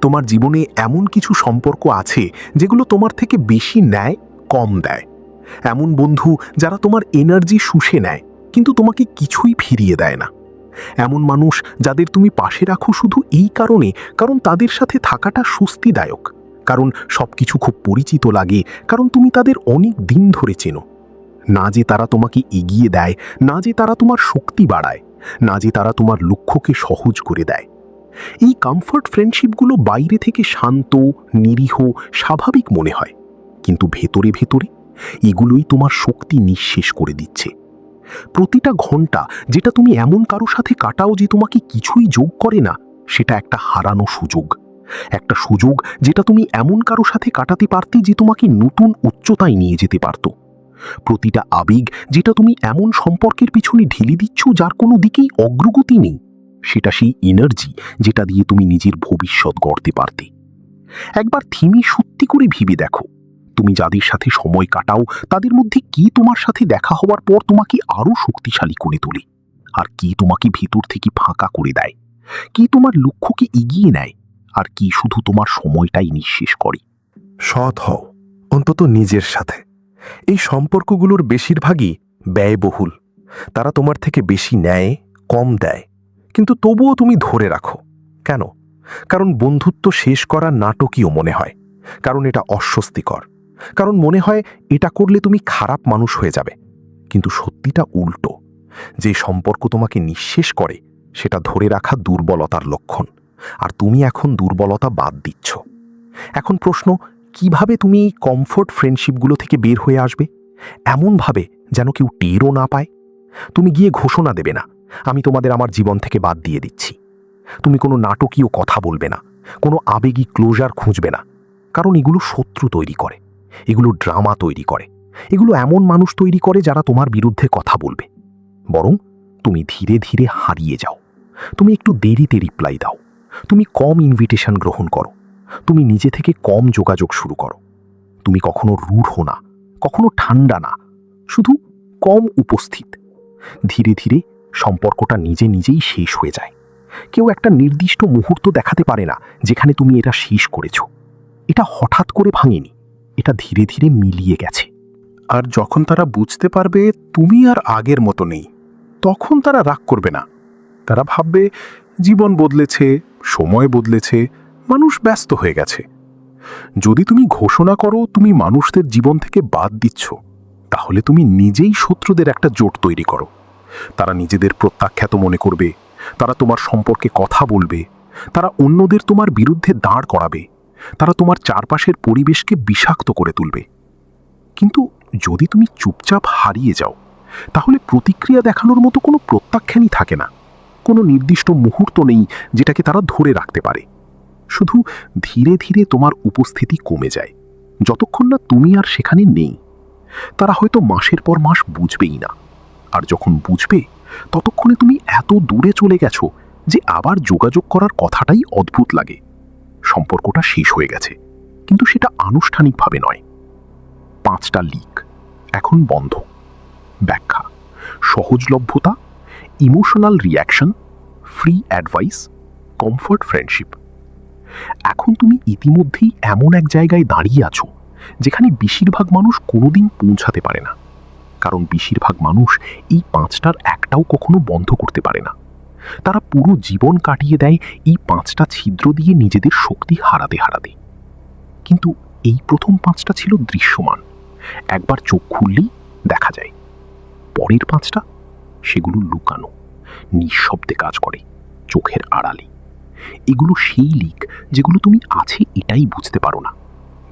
তোমার জীবনে এমন কিছু সম্পর্ক আছে যেগুলো তোমার থেকে বেশি নেয়, কম দেয়। এমন বন্ধু যারা তোমার এনার্জি শুষে নেয় কিন্তু তোমাকে কিছুই ফিরিয়ে দেয় না। এমন মানুষ যাদের তুমি পাশে রাখো শুধু এই কারণে, কারণ তাদের সাথে থাকাটা স্বস্তিদায়ক, কারণ সবকিছু খুব পরিচিত লাগে, কারণ তুমি তাদের অনেক দিন ধরে চেনো। না যে তারা তোমাকে এগিয়ে দেয়, না যে তারা তোমার শক্তি বাড়ায়, না যে তারা তোমার লক্ষ্যকে সহজ করে দেয়। এই কমফর্ট ফ্রেন্ডশিপগুলো বাইরে থেকে শান্ত, নিরীহ, স্বাভাবিক মনে হয়, কিন্তু ভেতরে ভেতরে এগুলোই তোমার শক্তি নিঃশেষ করে দিচ্ছে। প্রতিটা ঘন্টা যেটা তুমি এমন কারো সাথে কাটাও যে তোমাকে কিছুই যোগ করে না, সেটা একটা হারানো সুযোগ। একটা সুযোগ যেটা তুমি এমন কারো সাথে কাটাতে পারতে যে তোমাকে নতুন উচ্চতায় নিয়ে যেতে পারত। প্রতিটা আবেগ যেটা তুমি এমন সম্পর্কের পিছনে ঢেলে দিচ্ছ যার কোনো দিকেই অগ্রগতি নেই, সেটা সেই এনার্জি যেটা দিয়ে তুমি নিজের ভবিষ্যৎ গড়তে পারতে। একবার থিমি সত্যি করে ভেবে দেখো, তুমি যাদের সাথে সময় কাটাও তাদের মধ্যে কি তোমার সাথে দেখা হওয়ার পর তোমাকে আরো শক্তিশালী করে তোলে, আর কি তোমাকে ভেতর থেকে ফাঁকা করে দেয়, কি তোমার লক্ষ্যকে এগিয়ে নেয়, আর কি শুধু তোমার সময়টাই নিঃশেষ করে। সৎ হও, অন্তত নিজের সাথে। এই সম্পর্কগুলোর বেশিরভাগই ব্যয়বহুল। তারা তোমার থেকে বেশি নেয়, কম দেয়, কিন্তু তবুও তুমি ধরে রাখো। কেন? কারণ বন্ধুত্ব শেষ করা নাটকীয় মনে হয়, কারণ এটা অস্বস্তিকর, কারণ মনে হয় এটা করলে তুমি খারাপ মানুষ হয়ে যাবে। কিন্তু সত্যিটা উল্টো। যে সম্পর্ক তোমাকে নিঃশেষ করে সেটা ধরে রাখা দুর্বলতার লক্ষণ, আর তুমি এখন দুর্বলতা বাদ দিচ্ছ। এখন প্রশ্ন, কিভাবে তুমি এই কমফোর্ট ফ্রেন্ডশিপগুলো থেকে বের হয়ে আসবে? এমনভাবে যেন কেউ টেরও না পায়। তুমি গিয়ে ঘোষণা দেবে না, আমি তোমাদের আমার জীবন থেকে বাদ দিয়ে দিচ্ছি। তুমি কোনো নাটকীয় কথা বলবে না, কোনো আবেগী ক্লোজার খুঁজবে না, কারণ এগুলো শত্রু তৈরি করে, এগুলো ড্রামা তৈরি করে, এগুলো এমন মানুষ তৈরি করে যারা তোমার বিরুদ্ধে কথা বলবে। বরং তুমি ধীরে ধীরে হারিয়ে যাও, তুমি একটু দেরিতে রিপ্লাই দাও, তুমি কম ইনভিটেশন গ্রহণ করো, তুমি নিজে থেকে কম যোগাযোগ শুরু করো। তুমি কখনো রূঢ় না, কখনো ঠান্ডা না, শুধু কম উপস্থিত। ধীরে ধীরে সম্পর্কটা নিজে নিজেই শেষ হয়ে যায়। কেউ একটা নির্দিষ্ট মুহূর্ত দেখাতে পারে না যেখানে তুমি এটা শেষ করেছো। এটা হঠাৎ করে ভাঙেনি, এটা ধীরে ধীরে মিলিয়ে গেছে। আর যখন তারা বুঝতে পারবে তুমি আর আগের মতো নেই, তখন তারা রাগ করবে না। তারা ভাববে জীবন বদলেছে, সময় বদলেছে, মানুষ ব্যস্ত হয়ে গেছে। যদি তুমি ঘোষণা করো তুমি মানুষদের জীবন থেকে বাদ দিচ্ছ, তাহলে তুমি নিজেই শত্রুদের একটা জোট তৈরি করো। তারা নিজেদের প্রত্যাখ্যাত মনে করবে, তারা তোমার সম্পর্কে কথা বলবে, তারা অন্যদের তোমার বিরুদ্ধে দাঁড় করাবে, তারা তোমার চারপাশের পরিবেশকে বিষাক্ত করে তুলবে। কিন্তু যদি তুমি চুপচাপ হারিয়ে যাও, তাহলে প্রতিক্রিয়া দেখানোর মতো কোনো প্রত্যাখ্যানই থাকে না, কোনো নির্দিষ্ট মুহূর্ত নেই যেটাকে তারা ধরে রাখতে পারে। শুধু ধীরে ধীরে তোমার উপস্থিতি কমে যায়, যতক্ষণ না তুমি আর সেখানে নেই। তারা হয়তো মাসের পর মাস বুঝবেই না, আর যখন বুঝবে ততক্ষণে তুমি এত দূরে চলে গেছো যে আবার যোগাযোগ করার কথাটাই অদ্ভুত লাগে। সম্পর্কটা শেষ হয়ে গেছে, কিন্তু সেটা আনুষ্ঠানিকভাবে নয়। 5টা লিক এখন বন্ধ। ব্যাখ্যা: সহজলভ্যতা, emotional reaction, free advice, comfort friendship. এখন তুমি ইতিমধ্যেই এমন এক জায়গায় দাঁড়িয়ে আছো যেখানে বেশিরভাগ মানুষ কোনোদিন পৌঁছাতে পারে না, কারণ বেশিরভাগ মানুষ এই 5টার একটাও কখনো বন্ধ করতে পারে না। তারা পুরো জীবন কাটিয়ে দেয় এই 5টা ছিদ্র দিয়ে নিজেদের শক্তি হারাতে হারাতে। কিন্তু এই প্রথম 5টা ছিল দৃশ্যমান, একবার চোখ খুললেই দেখা যায়। পরের 5টা, সেগুলো লুকানো, নিঃশব্দে কাজ করে, চোখের আড়ালে। এগুলো সেই লিক যেগুলো তুমি আছে এটাই বুঝতে পারো না,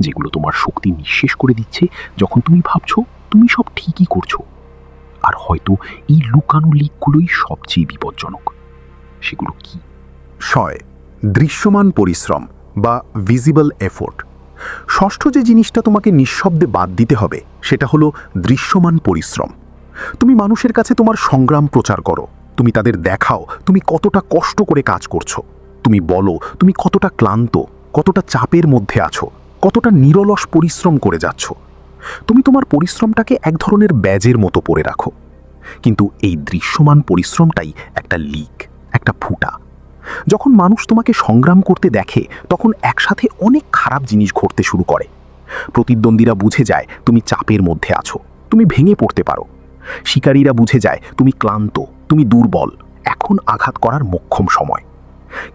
যেগুলো তোমার শক্তি নিঃশেষ করে দিচ্ছে যখন তুমি ভাবছো তুমি সব ঠিকই করছো। আর হয়তো এই লুকানো লিকগুলোই সবচেয়ে বিপজ্জনক। সেগুলো কি? দৃশ্যমান পরিশ্রম বা ভিজিবল এফোর্ট। ষষ্ঠ যে জিনিসটা তোমাকে নিঃশব্দে বাদ দিতে হবে সেটা হলো দৃশ্যমান পরিশ্রম। তুমি মানুষের কাছে তোমার সংগ্রাম প্রচার করো, তুমি তাদের দেখাও তুমি কতটা কষ্ট করে কাজ করছো, তুমি বলো তুমি কতটা ক্লান্ত, কতটা চাপের মধ্যে আছো, কতটা নিরলস পরিশ্রম করে যাচ্ছ। তুমি তোমার পরিশ্রমটাকে এক ধরনের ব্যাজের মতো পরে রাখো। কিন্তু এই দৃশ্যমান পরিশ্রমটাই একটা লিক, একটা ফুটা। যখন মানুষ তোমাকে সংগ্রাম করতে দেখে তখন একসাথে অনেক খারাপ জিনিস ঘটতে শুরু করে। প্রতিদ্বন্দ্বীরা বুঝে যায় তুমি চাপের মধ্যে আছো, তুমি ভেঙে পড়তে পারো। শিকারীরা বুঝে যায় তুমি ক্লান্ত, তুমি দুর্বল, এখন আঘাত করার মোক্ষম সময়।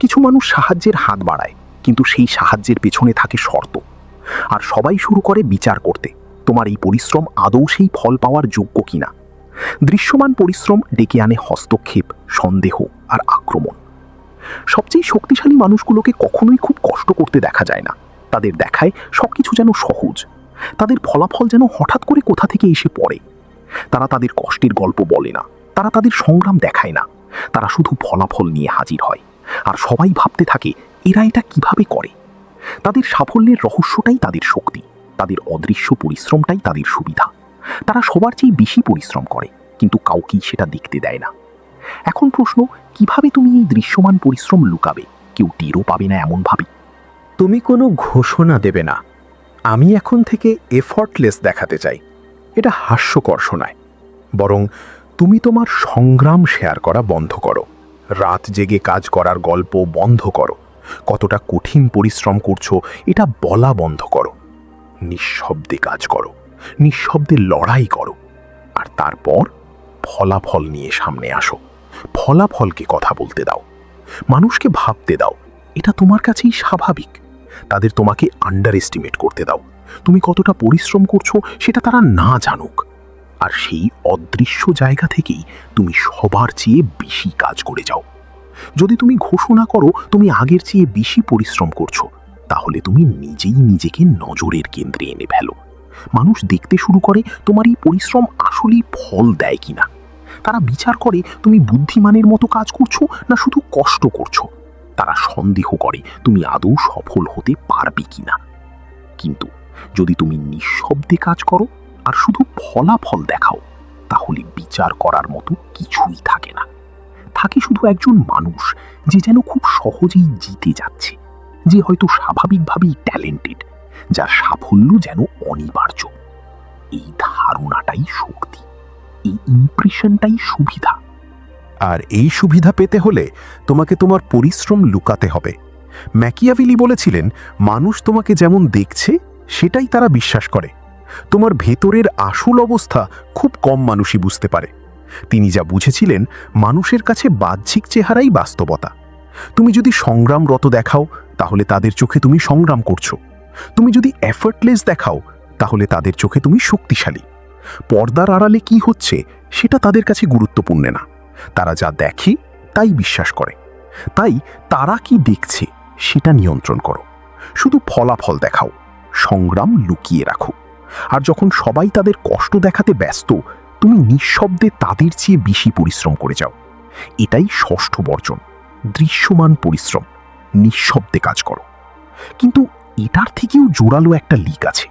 কিছু মানুষ সাহায্যের হাত বাড়ায়, কিন্তু সেই সাহায্যের পেছনে থাকে শর্ত। আর সবাই শুরু করে বিচার করতে, তোমার এই পরিশ্রম আদৌ সেই ফল পাওয়ার যোগ্য কিনা। দৃশ্যমান পরিশ্রম ডেকে আনে হস্তক্ষেপ, সন্দেহ আর আক্রমণ। সবচেয়ে শক্তিশালী মানুষগুলোকে কখনোই খুব কষ্ট করতে দেখা যায় না। তাদের দেখায় সবকিছু যেন সহজ, তাদের ফলাফল যেন হঠাৎ করে কোথা থেকে এসে পড়ে। তারা তাদের কষ্টের গল্প বলে না, তারা তাদের সংগ্রাম দেখায় না, তারা শুধু ফলাফল নিয়ে হাজির হয়। আর সবাই ভাবতে থাকে এরা এটা কিভাবে করে। তাদের সাফল্যের রহস্যটাই তাদের শক্তি, তাদের অদৃশ্য পরিশ্রমটাই তাদের সুবিধা। তারা সবার চেয়ে বেশি পরিশ্রম করে, কিন্তু কাউকেই সেটা দেখতে দেয় না। এখন প্রশ্ন, কিভাবে তুমি এই দৃশ্যমান পরিশ্রম লুকাবে? কেউ টেরও পাবে না এমনভাবে। তুমি কোনো ঘোষণা দেবে না, আমি এখন থেকে এফর্টলেস দেখাতে চাই। এটা হাস্যকর শোনায়। বরং তুমি তোমার সংগ্রাম শেয়ার করা বন্ধ করো, রাত জেগে কাজ করার গল্প বন্ধ করো, কতটা কঠিন পরিশ্রম করছো এটা বলা বন্ধ করো। নিঃশব্দে কাজ করো, নিঃশব্দে লড়াই করো, আর তারপর ফলাফল নিয়ে সামনে আসো। ফলাফলকে কথা বলতে দাও, মানুষকে ভাবতে দাও এটা তোমার কাছেই স্বাভাবিক। তাদের তোমাকে আন্ডার এস্টিমেট করতে দাও, তুমি কতটা পরিশ্রম করছো সেটা তারা না জানুক। আর সেই অদৃশ্য জায়গা থেকেই তুমি সবার চেয়ে বেশি কাজ করে যাও। যদি তুমি ঘোষণা করো তুমি আগের চেয়ে বেশি পরিশ্রম করছো, তাহলে তুমি নিজেই নিজেকে নজরের কেন্দ্রে এনে ফেলো। মানুষ দেখতে শুরু করে তোমার এই পরিশ্রম আসলেই ফল দেয় কিনা। তারা বিচার করে তুমি বুদ্ধিমানের মতো কাজ করছো না শুধু কষ্ট করছো। তারা সন্দেহ করে তুমি আদৌ সফল হতে পারবে কিনা। কিন্তু যদি তুমি নিঃশব্দে কাজ করো আর শুধু ফলাফল দেখাও, তাহলে বিচার করার মতো কিছুই থাকে না। থাকে শুধু একজন মানুষ যে যেন খুব সহজেই জিতে যাচ্ছে, যে হয়তো স্বাভাবিকভাবেই ট্যালেন্টেড, যার সাফল্য যেন অনিবার্য। এই ধারণাটাই শক্তি, এই ইমপ্রেশনটাই সুবিধা। আর এই সুবিধা পেতে হলে তোমাকে তোমার পরিশ্রম লুকাতে হবে। ম্যাকিয়াভেলি বলেছিলেন, মানুষ তোমাকে যেমন দেখছে সেটাই তারা বিশ্বাস করে। তোমার ভেতরের আসল অবস্থা খুব কম মানুষই বুঝতে পারে। তিনি যা বুঝেছিলেন, মানুষের কাছে বাহ্যিক চেহারাই বাস্তবতা। তুমি যদি সংগ্রামরত দেখাও, তাহলে তাদের চোখে তুমি সংগ্রাম করছো। তুমি যদি এফর্টলেস দেখাও, তাহলে তাদের চোখে তুমি শক্তিশালী। পর্দার আড়ালে কি হচ্ছে সেটা তাদের কাছে গুরুত্বপূর্ণ না, তারা যা দেখে তাই বিশ্বাস করে। তাই তারা কি দেখছে সেটা নিয়ন্ত্রণ করো, শুধু ফলাফল দেখাও, সংগ্রাম লুকিয়ে রাখো। আর যখন সবাই তাদের কষ্ট দেখাতে ব্যস্ত, তুমি নিঃশব্দে তাদের চেয়ে বেশি পরিশ্রম করে যাও। এটাই ষষ্ঠ বর্জন, দৃশ্যমান পরিশ্রম। নিঃশব্দে কাজ করো। কিন্তু এটার থেকেও জোরালো একটা লিক আছে,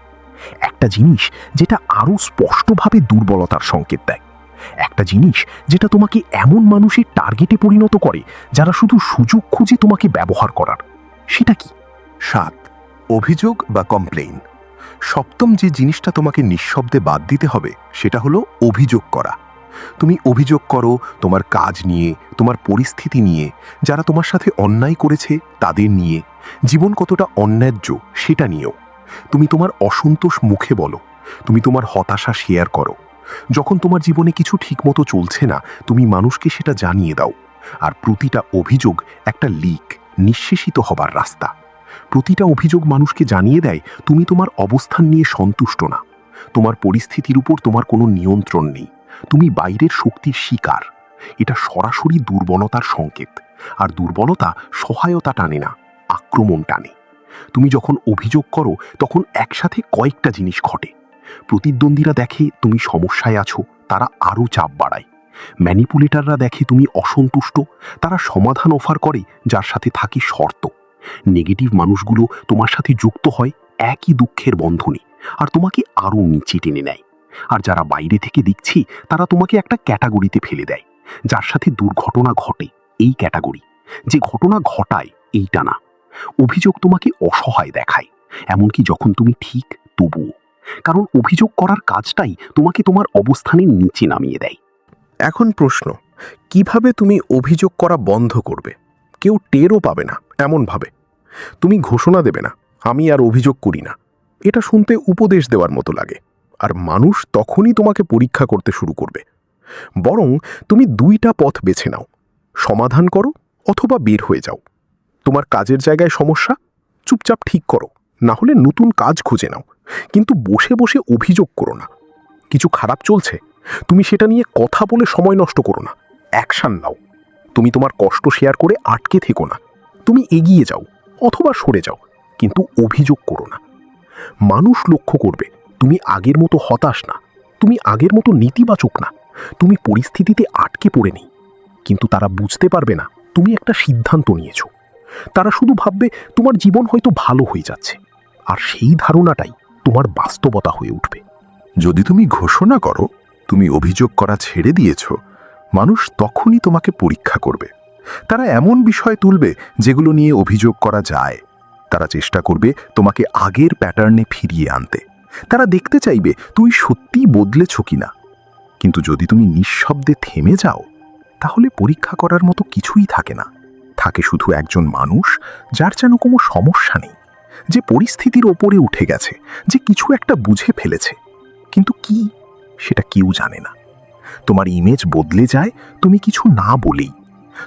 একটা জিনিস যেটা আরো স্পষ্টভাবে দুর্বলতার সংকেত দেয়, একটা জিনিস যেটা তোমাকে এমন মানুষের টার্গেটে পরিণত করে যারা শুধু সুযোগ খুঁজে তোমাকে ব্যবহার করার। সেটা কি? 7. অভিযোগ বা কমপ্লেইন। সপ্তম যে জিনিসটা তোমাকে নিঃশব্দে বাদ দিতে হবে সেটা হলো অভিযোগ করা। তুমি অভিযোগ করো তোমার কাজ নিয়ে, তোমার পরিস্থিতি নিয়ে, যারা তোমার সাথে অন্যায় করেছে তাদের নিয়ে, জীবন কতটা অন্যায্য সেটা নিয়েও। তুমি তোমার অসন্তোষ মুখে বলো, তুমি তোমার হতাশা শেয়ার করো। যখন তোমার জীবনে কিছু ঠিকমতো চলছে না, তুমি মানুষকে সেটা জানিয়ে দাও। আর প্রতিটা অভিযোগ একটা লিক, নিঃশেষিত হবার রাস্তা। প্রতিটা অভিযোগ মানুষকে জানিয়ে দেয় তুমি তোমার অবস্থান নিয়ে সন্তুষ্ট না, তোমার পরিস্থিতির উপর তোমার কোনো নিয়ন্ত্রণ নেই, তুমি বাইরের শক্তির শিকার। এটা সরাসরি দুর্বলতার সংকেত। আর দুর্বলতা সহায়তা টানে না, আক্রমণ টানে। তুমি যখন অভিযোগ করো তখন একসাথে কয়েকটা জিনিস ঘটে। প্রতিদ্বন্দ্বীরা দেখে তুমি সমস্যায় আছো, তারা আরও চাপ বাড়ায়। ম্যানিপুলেটররা দেখে তুমি অসন্তুষ্ট, তারা সমাধান অফার করে যার সাথে থাকে শর্ত। নেগেটিভ মানুষগুলো তোমার সাথে যুক্ত হয় একই দুঃখের বন্ধনে, আর তোমাকে আরও নিচে টেনে নেয়। আর যারা বাইরে থেকে দেখছি তারা তোমাকে একটা ক্যাটাগরিতে ফেলে দেয়, যার সাথে দুর্ঘটনা ঘটে এই ক্যাটাগরি, যে ঘটনা ঘটায় এইটা না। অভিযোগ তোমাকে অসহায় দেখায়, এমনকি যখন তুমি ঠিক তবুও, কারণ অভিযোগ করার কাজটাই তোমাকে তোমার অবস্থানের নিচে নামিয়ে দেয়। এখন প্রশ্ন, কিভাবে তুমি অভিযোগ করা বন্ধ করবে? কেউ টেরও পাবে না এমনভাবে। তুমি ঘোষণা দেবে না, আমি আর অভিযোগ করি না। এটা শুনতে উপদেশ দেওয়ার মতো লাগে, আর মানুষ তখনই তোমাকে পরীক্ষা করতে শুরু করবে। বরং তুমি দুইটা পথ বেছে নাও, সমাধান করো অথবা বের হয়ে যাও। তোমার কাজের জায়গায় সমস্যা, চুপচাপ ঠিক করো, না হলে নতুন কাজ খুঁজে নাও। কিন্তু বসে বসে অভিযোগ করো না। কিছু খারাপ চলছে, তুমি সেটা নিয়ে কথা বলে সময় নষ্ট করো না, অ্যাকশন নাও। তুমি তোমার কষ্ট শেয়ার করে আটকে থেকো না, তুমি এগিয়ে যাও অথবা সরে যাও, কিন্তু অভিযোগ করো না। মানুষ লক্ষ্য করবে তুমি আগের মতো হতাশ না, তুমি আগের মতো নেতিবাচক না, তুমি পরিস্থিতিতে আটকে পড়ে নেই। কিন্তু তারা বুঝতে পারবে না তুমি একটা সিদ্ধান্ত নিয়েছো। তারা শুধু ভাববে তোমার জীবন হয়তো ভালো হয়ে যাচ্ছে, আর সেই ধারণাটাই তোমার বাস্তবতা হয়ে উঠবে। যদি তুমি ঘোষণা করো তুমি অভিযোগ করা ছেড়ে দিয়েছ, মানুষ তখনই তোমাকে পরীক্ষা করবে। তারা এমন বিষয় তুলবে যেগুলো নিয়ে অভিযোগ করা যায়। তারা চেষ্টা করবে তোমাকে আগের প্যাটার্নে ফিরিয়ে আনতে। তারা দেখতে চাইবে তুই সত্যিই বদলেছ কিনা। কিন্তু যদি তুমি নিঃশব্দে থেমে যাও, তাহলে পরীক্ষা করার মতো কিছুই থাকে না। থাকে শুধু একজন মানুষ যার যেন কোনো সমস্যা নেই, যে পরিস্থিতির ওপরে উঠে গেছে, যে কিছু একটা বুঝে ফেলেছে। কিন্তু কি, সেটা কেউ জানে না। তোমার ইমেজ বদলে যায় তুমি কিছু না বলেই।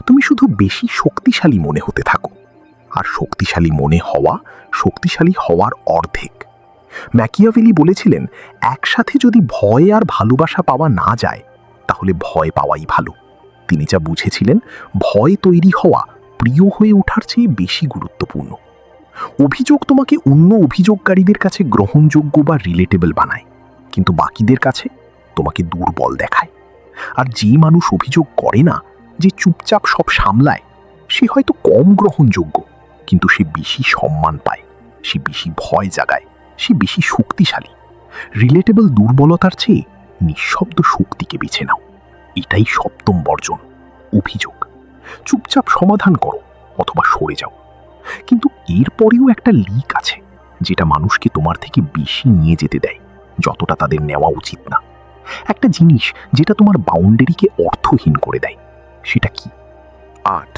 তুমি শুধু বেশি শক্তিশালী মনে হতে থাকো। আর শক্তিশালী মনে হওয়া শক্তিশালী হওয়ার অর্ধেক। ম্যাকিয়াভেলি বলেছিলেন, একসাথে যদি ভয় আর ভালোবাসা পাওয়া না যায়, তাহলে ভয় পাওয়াই ভালো। তিনি যা বুঝেছিলেন, ভয় তৈরি হওয়া প্রিয় হয়ে ওঠার চেয়ে বেশি গুরুত্বপূর্ণ। অভিযোগ তোমাকে অন্য অভিযোগকারীদের কাছে গ্রহণযোগ্য বা রিলেটেবল বানায়, কিন্তু বাকিদের কাছে তোমাকে দুর্বল দেখায়। আর যে মানুষ অভিযোগ করে না, যে চুপচাপ সব সামলায়, সে হয়তো কম গ্রহণযোগ্য, কিন্তু সে বেশি সম্মান পায়, সে বেশি ভয় জাগায়, সে বেশি শক্তিশালী। রিলেটেবল দুর্বলতার চেয়ে নিঃশব্দ শক্তিকে বেছে নাও। এটাই সপ্তম বর্জন, অভিযোগ। চুপচাপ সমাধান করো অথবা সরে যাও। কিন্তু এরপরেও একটা লিক আছে, যেটা মানুষকে তোমার থেকে বেশি নিয়ে যেতে দেয় যতটা তাদের নেওয়া উচিত না। একটা জিনিস যেটা তোমার বাউন্ডারিকে অর্থহীন করে দেয়। সেটা কি? 8.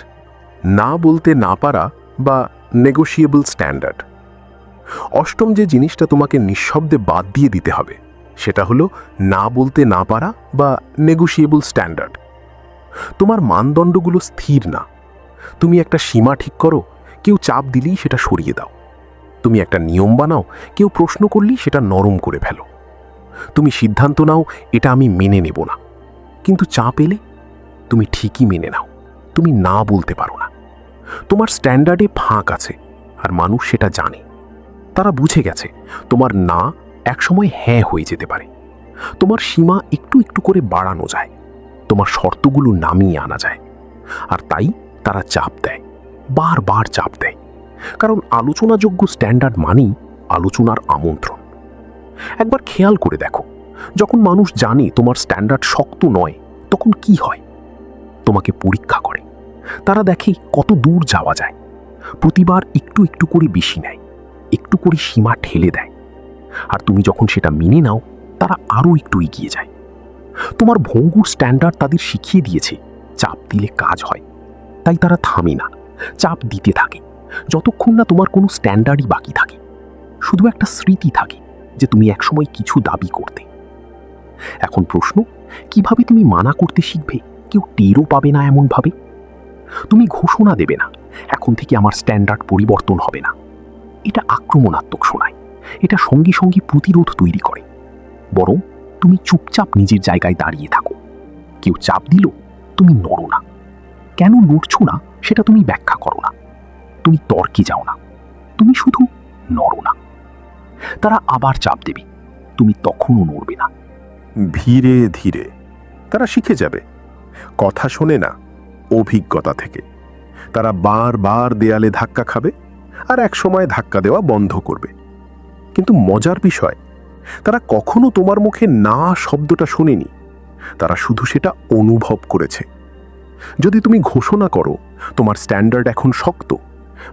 না বলতে না পারা বা নেগোশিয়েবল স্ট্যান্ডার্ড। অষ্টম যে জিনিসটা তোমাকে নিঃশব্দে বাদ দিয়ে দিতে হবে, সেটা হলো না বলতে না পারা বা নেগোশিয়েবল স্ট্যান্ডার্ড। তোমার মানদণ্ডগুলো স্থির না। তুমি একটা সীমা ঠিক করো, কেউ চাপ দিলেই সেটা সরিয়ে দাও। তুমি একটা নিয়ম বানাও, কেউ প্রশ্ন করলেই সেটা নরম করে ফেলো। তুমি সিদ্ধান্ত নাও, এটা আমি মেনে নেব না, কিন্তু চাপ এলে তুমি ঠিকই মেনে নাও। তুমি না বলতে পারো না। তোমার স্ট্যান্ডার্ডে ফাঁক আছে, আর মানুষ সেটা জানে। তারা বুঝে গেছে তোমার না একসময় হ্যাঁ হয়ে যেতে পারে। তোমার সীমা একটু একটু করে বাড়ানো যায়, তোমার শর্তগুলো নামিয়ে আনা যায়। আর তাই তারা চাপ দেয়, বারবার চাপ দেয়। কারণ আলোচনাযোগ্য স্ট্যান্ডার্ড মানেই আলোচনার আমন্ত্রণ। একবার খেয়াল করে দেখো, যখন মানুষ জানে তোমার স্ট্যান্ডার্ড শক্ত নয়, তখন কি হয়? তোমাকে পরীক্ষা করে। তারা দেখে কত দূর যাওয়া যায়। প্রতিবার একটু একটু করে বেশি নেয়, একটু করে সীমা ঠেলে দেয়। আর তুমি যখন সেটা মেনে নাও, তারা আরও একটু এগিয়ে যায়। তোমার ভঙ্গুর স্ট্যান্ডার্ড তাদের শিখিয়ে দিয়েছে চাপ দিলে কাজ হয়। তাই তারা থামে না, চাপ দিতে থাকে, যতক্ষণ না তোমার কোনো স্ট্যান্ডার্ডই বাকি থাকে। শুধু একটা স্মৃতি থাকে যে তুমি একসময় কিছু দাবি করতে। এখন প্রশ্ন, কিভাবে তুমি মানা করতে শিখবে কেউ টেরও পাবে না এমনভাবে? তুমি ঘোষণা দেবে না, এখন থেকে আমার স্ট্যান্ডার্ড পরিবর্তন হবে না। এটা আক্রমণাত্মক শোনায়, এটা সঙ্গে সঙ্গে প্রতিরোধ তৈরি করে। বরং তুমি চুপচাপ নিজের জায়গায় দাঁড়িয়ে থাকো। কেউ চাপ দিল, তুমি নড়ো না। কেন নড়ছো না সেটা তুমি ব্যাখ্যা করো না, তুমি তর্কে যাও না, তুমি শুধু নড়ো না। তারা আবার চাপ দেবে, তুমি তখনও নড়বে না। ধীরে ধীরে তারা শিখে যাবে। কথা শোনে না, অভিজ্ঞতা থেকে। তারা বারবার দেয়ালে ধাক্কা খাবে, আর একসময় ধাক্কা দেওয়া বন্ধ করবে। কিন্তু মজার বিষয়, তারা কখনো তোমার মুখে না শব্দটা শোনেনি, তারা শুধু সেটা অনুভব করেছে। যদি তুমি ঘোষণা করো তোমার স্ট্যান্ডার্ড এখন শক্ত,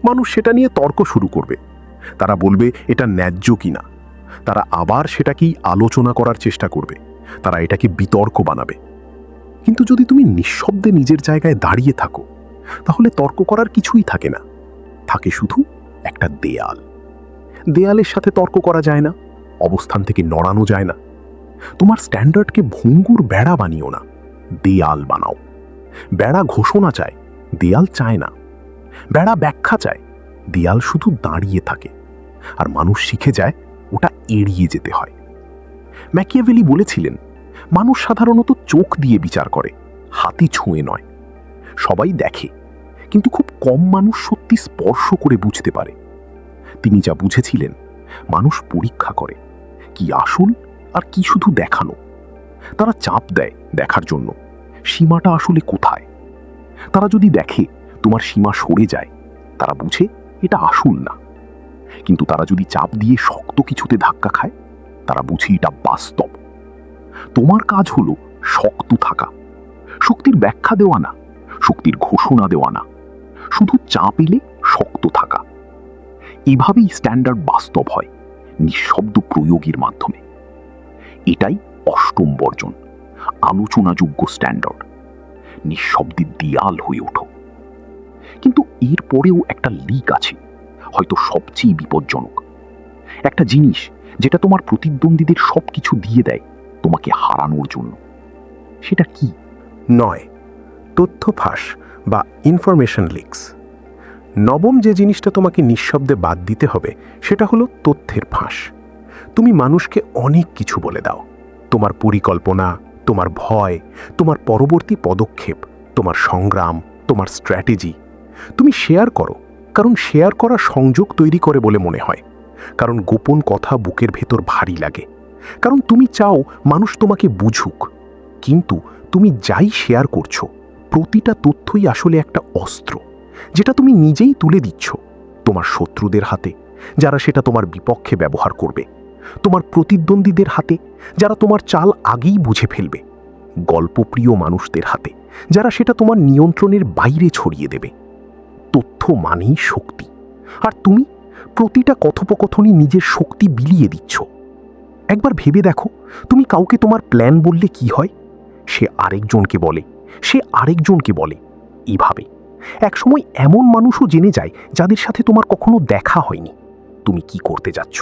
মানুষ সেটা নিয়ে তর্ক শুরু করবে। তারা বলবে এটা ন্যায্য কিনা। তারা আবার সেটাকেই আলোচনা করার চেষ্টা করবে, তারা এটাকে বিতর্ক বানাবে। কিন্তু যদি তুমি নিঃশব্দে নিজের জায়গায় দাঁড়িয়ে থাকো, তাহলে তর্ক করার কিছুই থাকে না। থাকে শুধু একটা দেয়াল। দেয়ালের সাথে তর্ক করা যায় না, অবস্থান থেকে নড়ানো যায় না। তোমার স্ট্যান্ডার্ডকে ভঙ্গুর বেড়া বানিও না, দেয়াল বানাও। বেড়া ঘোষণা চায়, দেয়াল চায় না। বেড়া ব্যাখ্যা চায়, দেয়াল শুধু দাঁড়িয়ে থাকে। আর মানুষ শিখে যায় ওটা এড়িয়ে যেতে হয়। ম্যাকিয়াভেলি বলেছিলেন, মানুষ সাধারণত চোখ দিয়ে বিচার করে, হাতে ছুঁয়ে নয়। সবাই দেখে, কিন্তু খুব কম মানুষ সত্যি স্পর্শ করে বুঝতে পারে। তিনি যা বুঝেছিলেন, মানুষ পরীক্ষা করে, কি আসল আর কি শুধু দেখানো। তারা চাপ দেয় দেখার জন্য সীমাটা আসলে কোথায়। তারা যদি দেখে তোমার সীমা সরে যায়, তারা বুঝে এটা আসল না। কিন্তু তারা যদি চাপ দিয়ে শক্ত কিছুতে ধাক্কা খায়, তারা বুঝে এটা বাস্তব। তোমার কাজ হলো শক্ত থাকা, শক্তির ব্যাখ্যা দেওয়া না, শক্তির ঘোষণা দেওয়া না, শুধু চাপ এলে শক্ত থাকা। এভাবেই স্ট্যান্ডার্ড বাস্তব হয়, নিঃশব্দ প্রয়োগের মাধ্যমে। এটাই অষ্টম বর্জন, আলোচনাযোগ্য স্ট্যান্ডার্ড। নিঃশব্দের দেয়াল হয়ে ওঠো। কিন্তু এর পরেও একটা লিক আছে, হয়তো সবচেয়ে বিপজ্জনক। একটা জিনিস যেটা তোমার প্রতিদ্বন্দ্বীদের সবকিছু দিয়ে দেয় তোমাকে হারানোর জন্য। সেটা কি? 9. তথ্য ফাঁস বা ইনফরমেশন লিকস। নবম যে জিনিসটা তোমাকে নিঃশব্দে বাদ দিতে হবে সেটা হলো তথ্যের ফাঁস। তুমি মানুষকে অনেক কিছু বলে দাও, তোমার পরিকল্পনা, তোমার ভয়, তোমার পরবর্তী পদক্ষেপ, তোমার সংগ্রাম, তোমার স্ট্র্যাটেজি। তুমি শেয়ার করো, কারণ শেয়ার করা সংযোগ তৈরি করে বলে মনে হয়, কারণ গোপন কথা বুকের ভেতর ভারী লাগে, কারণ তুমি চাও মানুষ তোমাকে বুঝুক। কিন্তু তুমি যাই শেয়ার করছো, প্রতিটা তথ্যই আসলে একটা অস্ত্র, যেটা তুমি নিজেই তুলে দিচ্ছ তোমার শত্রুদের হাতে, যারা সেটা তোমার বিপক্ষে ব্যবহার করবে, তোমার প্রতিদ্বন্দ্বীদের হাতে, যারা তোমার চাল আগেই বুঝে ফেলবে, গল্পপ্রিয় মানুষদের হাতে, যারা সেটা তোমার নিয়ন্ত্রণের বাইরে ছড়িয়ে দেবে। তথ্য মানেই শক্তি, আর তুমি প্রতিটা কথোপকথনই নিজের শক্তি বিলিয়ে দিচ্ছ। একবার ভেবে দেখো, তুমি কাউকে তোমার প্ল্যান বললে কি হয়? সে আরেকজনকে বলে, সে আরেকজনকে বলে, এভাবে একসময় এমন মানুষও জেনে যায় যাদের সাথে তোমার কখনো দেখা হয়নি তুমি কি করতে যাচ্ছ।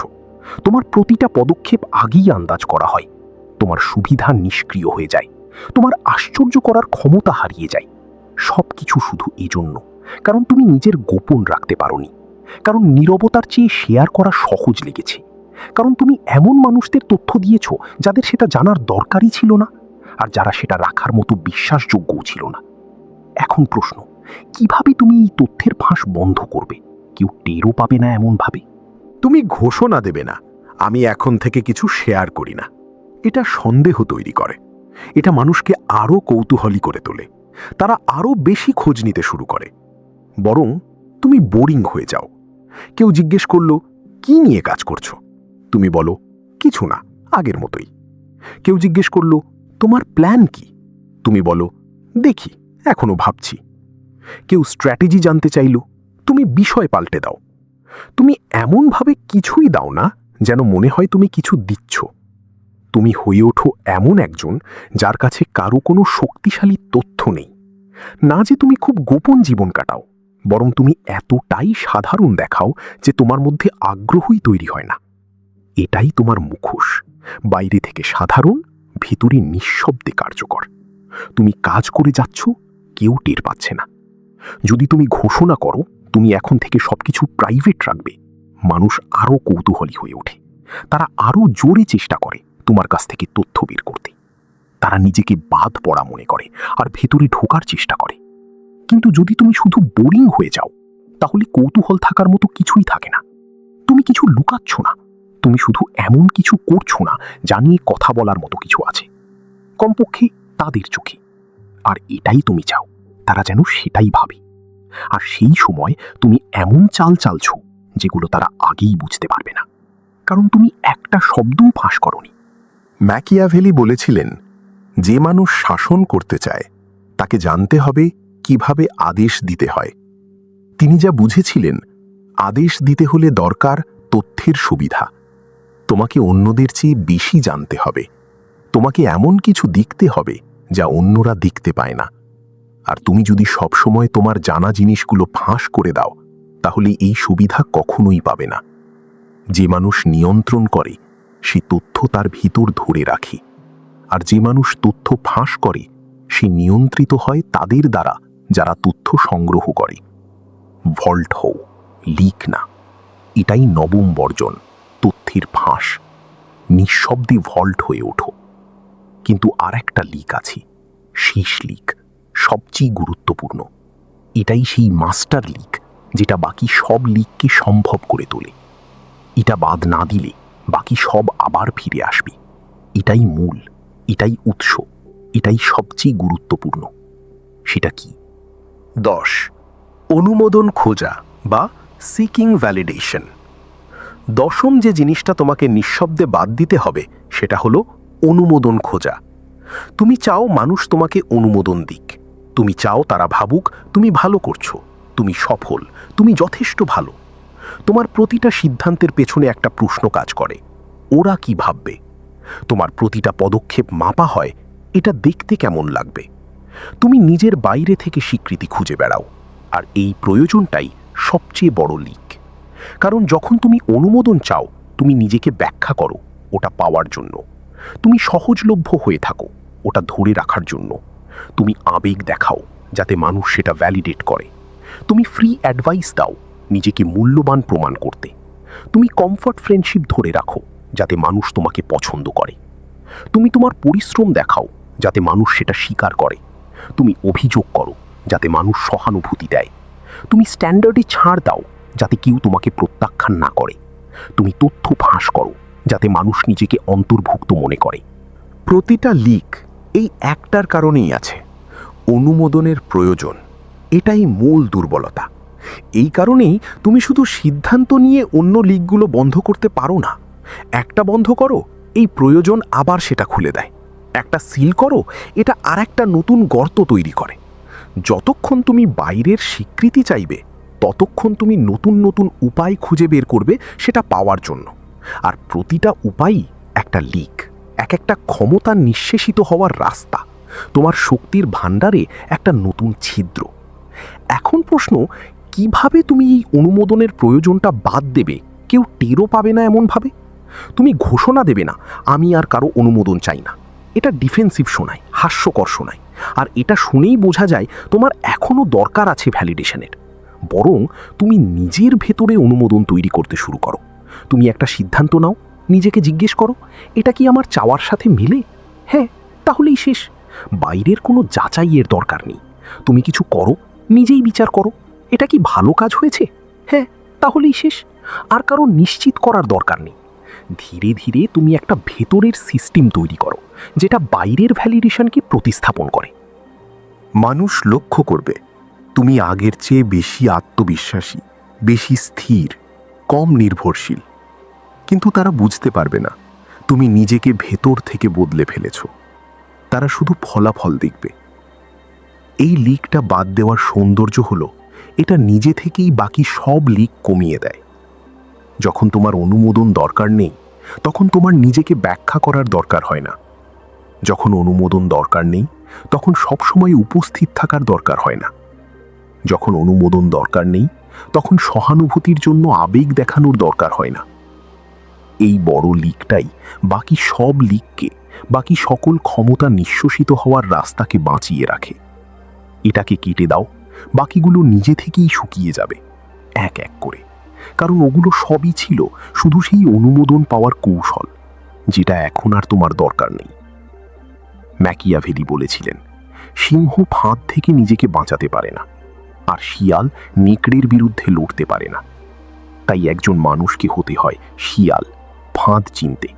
তোমার প্রতিটা পদক্ষেপ আগেই আন্দাজ করা হয়। তোমার সুবিধা নিষ্ক্রিয় হয়ে যায়, তোমার আশ্চর্য করার ক্ষমতা হারিয়ে যায়। সব কিছু শুধু এজন্য, কারণ তুমি নিজের গোপন রাখতে পারোনি, কারণ নীরবতার চেয়ে শেয়ার করা সহজ লেগেছে, কারণ তুমি এমন মানুষদের তথ্য দিয়েছ যাদের সেটা জানার দরকারই ছিল না, আর যারা সেটা রাখার মতো বিশ্বাসযোগ্যও ছিল না। এখন প্রশ্ন, কিভাবে তুমি এই তথ্যের ফাঁস বন্ধ করবে? কেউ টেরও পাবে না এমনভাবে। তুমি ঘোষণা দেবে না, আমি এখন থেকে কিছু শেয়ার করি না। এটা সন্দেহ তৈরি করে, এটা মানুষকে আরও কৌতূহলী করে তোলে, তারা আরও বেশি খোঁজ নিতে শুরু করে। বরং তুমি বোরিং হয়ে যাও। কেউ জিজ্ঞেস করলো, কি নিয়ে কাজ করছো? তুমি বলো, কিছু না, আগের মতোই। কেউ জিজ্ঞেস করলো, তোমার প্ল্যান কি? তুমি বলো, দেখি, এখনো ভাবছি। কেউ স্ট্র্যাটেজি জানতে চাইল, তুমি বিষয় পাল্টে দাও। তুমি এমনভাবে কিছুই দাও না যেন মনে হয় তুমি কিছু দিচ্ছ। তুমি হয়ে ওঠো এমন একজন যার কাছে কারো কোনো শক্তিশালী তথ্য নেই। না যে তুমি খুব গোপন জীবন কাটাও, বরং তুমি এতটাই সাধারণ দেখাও যে তোমার মধ্যে আগ্রহই তৈরি হয় না। এটাই তোমার মুখোশ, বাইরে থেকে সাধারণ, ভিতরে নিঃশব্দে কার্যকর। তুমি কাজ করে যাচ্ছ, কেউ টের পাচ্ছে না। যদি তুমি ঘোষণা করো তুমি এখন থেকে সবকিছু প্রাইভেট রাখবে, মানুষ আরও কৌতূহলী হয়ে ওঠে। তারা আরও জোরে চেষ্টা করে তোমার কাছ থেকে তথ্য বের করতে। তারা নিজেকে বাদ পড়া মনে করে আর ভেতরে ঢোকার চেষ্টা করে। কিন্তু যদি তুমি শুধু বোরিং হয়ে যাও, তাহলে কৌতূহল থাকার মতো কিছুই থাকে না। তুমি কিছু লুকাচ্ছ না, তুমি শুধু এমন কিছু করছো না যা নিয়ে কথা বলার মতো কিছু আছে, কমপক্ষে তাদের চোখে। আর এটাই তুমি চাও, তারা যেন সেটাই ভাবে। আর সেই সময় তুমি এমন চাল চালছ যেগুলো তারা আগেই বুঝতে পারবে না, কারণ তুমি একটা শব্দও ফাঁস করনি। ম্যাকিয়াভেলি বলেছিলেন, যে মানুষ শাসন করতে চায় তাকে জানতে হবে কিভাবে আদেশ দিতে হয়। তিনি যা বুঝেছিলেন, আদেশ দিতে হলে দরকার তথ্যের সুবিধা। তোমাকে অন্যদের চেয়ে বেশি জানতে হবে, তোমাকে এমন কিছু দেখতে হবে যা অন্যরা দেখতে পায় না। আর তুমি যদি সবসময় তোমার জানা জিনিসগুলো ফাঁস করে দাও, তাহলে এই সুবিধা কখনোই পাবে না। যে মানুষ নিয়ন্ত্রণ করে সে তথ্য তার ভিতর ধরে রাখে, আর যে মানুষ তথ্য ফাঁস করে সে নিয়ন্ত্রিত হয় তাদের দ্বারা যারা তথ্য সংগ্রহ করে। ভল্ট হও, লিক না। এটাই নবম বর্জন, তথ্যের ফাঁস। নিঃশব্দে ভল্ট হয়ে ওঠো। কিন্তু আর একটা লিক আছে, শেষ লিক, সবচেয়ে গুরুত্বপূর্ণ। এটাই সেই মাস্টার লিক যেটা বাকি সব লিককে সম্ভব করে তোলে। এটা বাদ না দিলে বাকি সব আবার ফিরে আসবে। এটাই মূল, এটাই উৎস, এটাই সবচেয়ে গুরুত্বপূর্ণ। সেটা কি? 10. অনুমোদন খোঁজা বা সিকিং ভ্যালিডেশন। দশম যে জিনিসটা তোমাকে নিঃশব্দে বাদ দিতে হবে সেটা হলো অনুমোদন খোঁজা। তুমি চাও মানুষ তোমাকে অনুমোদন দিক। তুমি চাও তারা ভাবুক তুমি ভালো করছো, তুমি সফল, তুমি যথেষ্ট ভালো। তোমার প্রতিটা সিদ্ধান্তের পেছনে একটা প্রশ্ন কাজ করে, ওরা কি ভাববে? তোমার প্রতিটা পদক্ষেপ মাপা হয়, এটা দেখতে কেমন লাগবে। তুমি নিজের বাইরে থেকে স্বীকৃতি খুঁজে বেড়াও, আর এই প্রয়োজনটাই সবচেয়ে বড় লিক। কারণ যখন তুমি অনুমোদন চাও, তুমি নিজেকে ব্যাখ্যা করো ওটা পাওয়ার জন্য। তুমি সহজলভ্য হয়ে থাকো ওটা ধরে রাখার জন্য। তুমি আবেগ দেখাও যাতে মানুষ সেটা ভ্যালিডেট করে। তুমি ফ্রি অ্যাডভাইস দাও নিজেকে মূল্যবান প্রমাণ করতে। তুমি কমফর্ট ফ্রেন্ডশিপ ধরে রাখো যাতে মানুষ তোমাকে পছন্দ করে। তুমি তোমার পরিশ্রম দেখাও যাতে মানুষ সেটা স্বীকার করে। তুমি অভিযোগ করো যাতে মানুষ সহানুভূতি দেয়। তুমি স্ট্যান্ডার্ডে ছাড় দাও যাতে কেউ তোমাকে প্রত্যাখ্যান না করে। তুমি তথ্য ফাঁস করো যাতে মানুষ নিজেকে অন্তর্ভুক্ত মনে করে। প্রতিটা লিক এই একটার কারণেই আছে, অনুমোদনের প্রয়োজন। এটাই মূল দুর্বলতা। এই কারণেই তুমি শুধু সিদ্ধান্ত নিয়ে অন্য লিকগুলো বন্ধ করতে পারো না। একটা বন্ধ করো, এই প্রয়োজন আবার সেটা খুলে দেয়। একটা সিল করো, এটা আর একটা নতুন গর্ত তৈরি করে। যতক্ষণ তুমি বাইরের স্বীকৃতি চাইবে, ততক্ষণ তুমি নতুন নতুন উপায় খুঁজে বের করবে সেটা পাওয়ার জন্য। আর প্রতিটা উপায়ই একটা লিক, এক একটা ক্ষমতা নিঃশেষিত হওয়ার রাস্তা, তোমার শক্তির ভাণ্ডারে একটা নতুন ছিদ্র। এখন প্রশ্ন, কিভাবে তুমি এই অনুমোদনের প্রয়োজনটা বাদ দেবে কেউ টেরও পাবে না এমনভাবে? তুমি ঘোষণা দেবে না, আমি আর কারো অনুমোদন চাই না। এটা ডিফেন্সিভ শোনায়, হাস্যকর শোনায়, আর এটা শুনেই বোঝা যায় তোমার এখনও দরকার আছে ভ্যালিডেশনের। বরং তুমি নিজের ভেতরে অনুমোদন তৈরি করতে শুরু করো। তুমি একটা সিদ্ধান্ত নাও, নিজেকে জিজ্ঞেস করো, এটা কি আমার চাওয়ার সাথে মিলে? হ্যাঁ, তাহলেই শেষ। বাইরের কোনো যাচাইয়ের দরকার নেই। তুমি কিছু করো, নিজেই বিচার করো, এটা কি ভালো কাজ হয়েছে? হ্যাঁ, তাহলেই শেষ। আর কারো নিশ্চিত করার দরকার নেই। ধীরে ধীরে তুমি একটা ভেতরের সিস্টেম তৈরি করো যেটা বাইরের ভ্যালিডেশনকে প্রতিস্থাপন করে। মানুষ লক্ষ্য করবে তুমি আগের চেয়ে বেশি আত্মবিশ্বাসী, বেশি স্থির, কম নির্ভরশীল। কিন্তু তারা বুঝতে পারবে না তুমি নিজেকে ভেতর থেকে বদলে ফেলেছ। তারা শুধু ফলাফল দেখবে। এই লিকটা বাদ দেওয়ার সৌন্দর্য হলো এটা নিজে থেকেই বাকি সব লিক কমিয়ে দেয়। যখন তোমার অনুমোদন দরকার নেই, তখন তোমার নিজেকে ব্যাখ্যা করার দরকার হয় না। যখন অনুমোদন দরকার নেই, তখন সবসময় উপস্থিত থাকার দরকার হয় না। যখন অনুমোদন দরকার নেই, তখন সহানুভূতির জন্য আবেগ দেখানোর দরকার হয় না। এই বড় লিকটাই বাকি সব লিককে, বাকি সকল ক্ষমতা নিঃশ্বসিত হওয়ার রাস্তাকে বাঁচিয়ে রাখে। এটাকে কেটে দাও, বাকিগুলো নিজে থেকেই শুকিয়ে যাবে এক এক করে। কারণ ওগুলো সবই ছিল শুধু সেই অনুমোদন পাওয়ার কৌশল, যেটা এখন আর তোমার দরকার নেই। ম্যাকিয়াভেলি বলেছিলেন, সিংহ ফাঁদ থেকে নিজেকে বাঁচাতে পারে না, আর শিয়াল নেকড়ের বিরুদ্ধে লড়তে পারে না। তাই একজন মানুষকে হতে হয় শিয়াল, ফাঁদ চিনতে,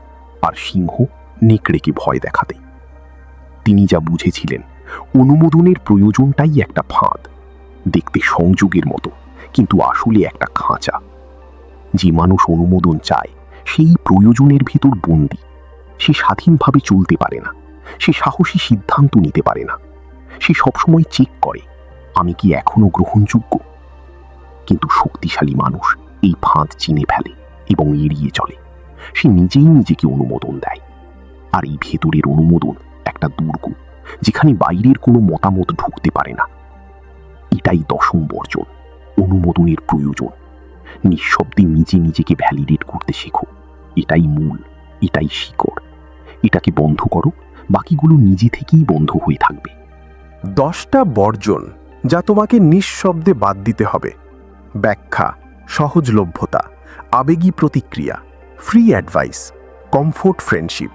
আর সিংহ নেকড়েকে ভয় দেখাতে। তিনি যা বুঝেছিলেন, অনুমোদনের প্রয়োজনটাই একটা ফাঁদ, দেখতে সংযোগের মতো, কিন্তু আসলে একটা খাঁচা। যে মানুষ অনুমোদন চায় সেই প্রয়োজনের ভেতর বন্দী। সে স্বাধীনভাবে চলতে পারে না, সে সাহসী সিদ্ধান্ত নিতে পারে না। সে সবসময় চেক করে, আমি কি এখনো গ্রহণযোগ্য? কিন্তু শক্তিশালী মানুষ এই ফাঁদ চিনে ফেলে এবং এড়িয়ে চলে। সে নিজেই নিজেকে অনুমোদন দেয়। আর এই ভেতরের অনুমোদন একটা দুর্গ, যেখানে বাইরের কোনো মতামত ঢুকতে পারে না। এটাই দশম বর্জন, অনুমোদনের প্রয়োজন। নিঃশব্দে নিজে নিজেকে ভ্যালিডেট করতে শেখো। এটাই মূল, এটাই শিকড়। এটাকে বন্ধ করো, বাকিগুলো নিজে থেকেই বন্ধ হয়ে থাকবে। 10টা বর্জন যা তোমাকে নিঃশব্দে বাদ দিতে হবে: ব্যাখ্যা, সহজলভ্যতা, আবেগী প্রতিক্রিয়া, ফ্রি অ্যাডভাইস, কমফোর্ট ফ্রেন্ডশিপ,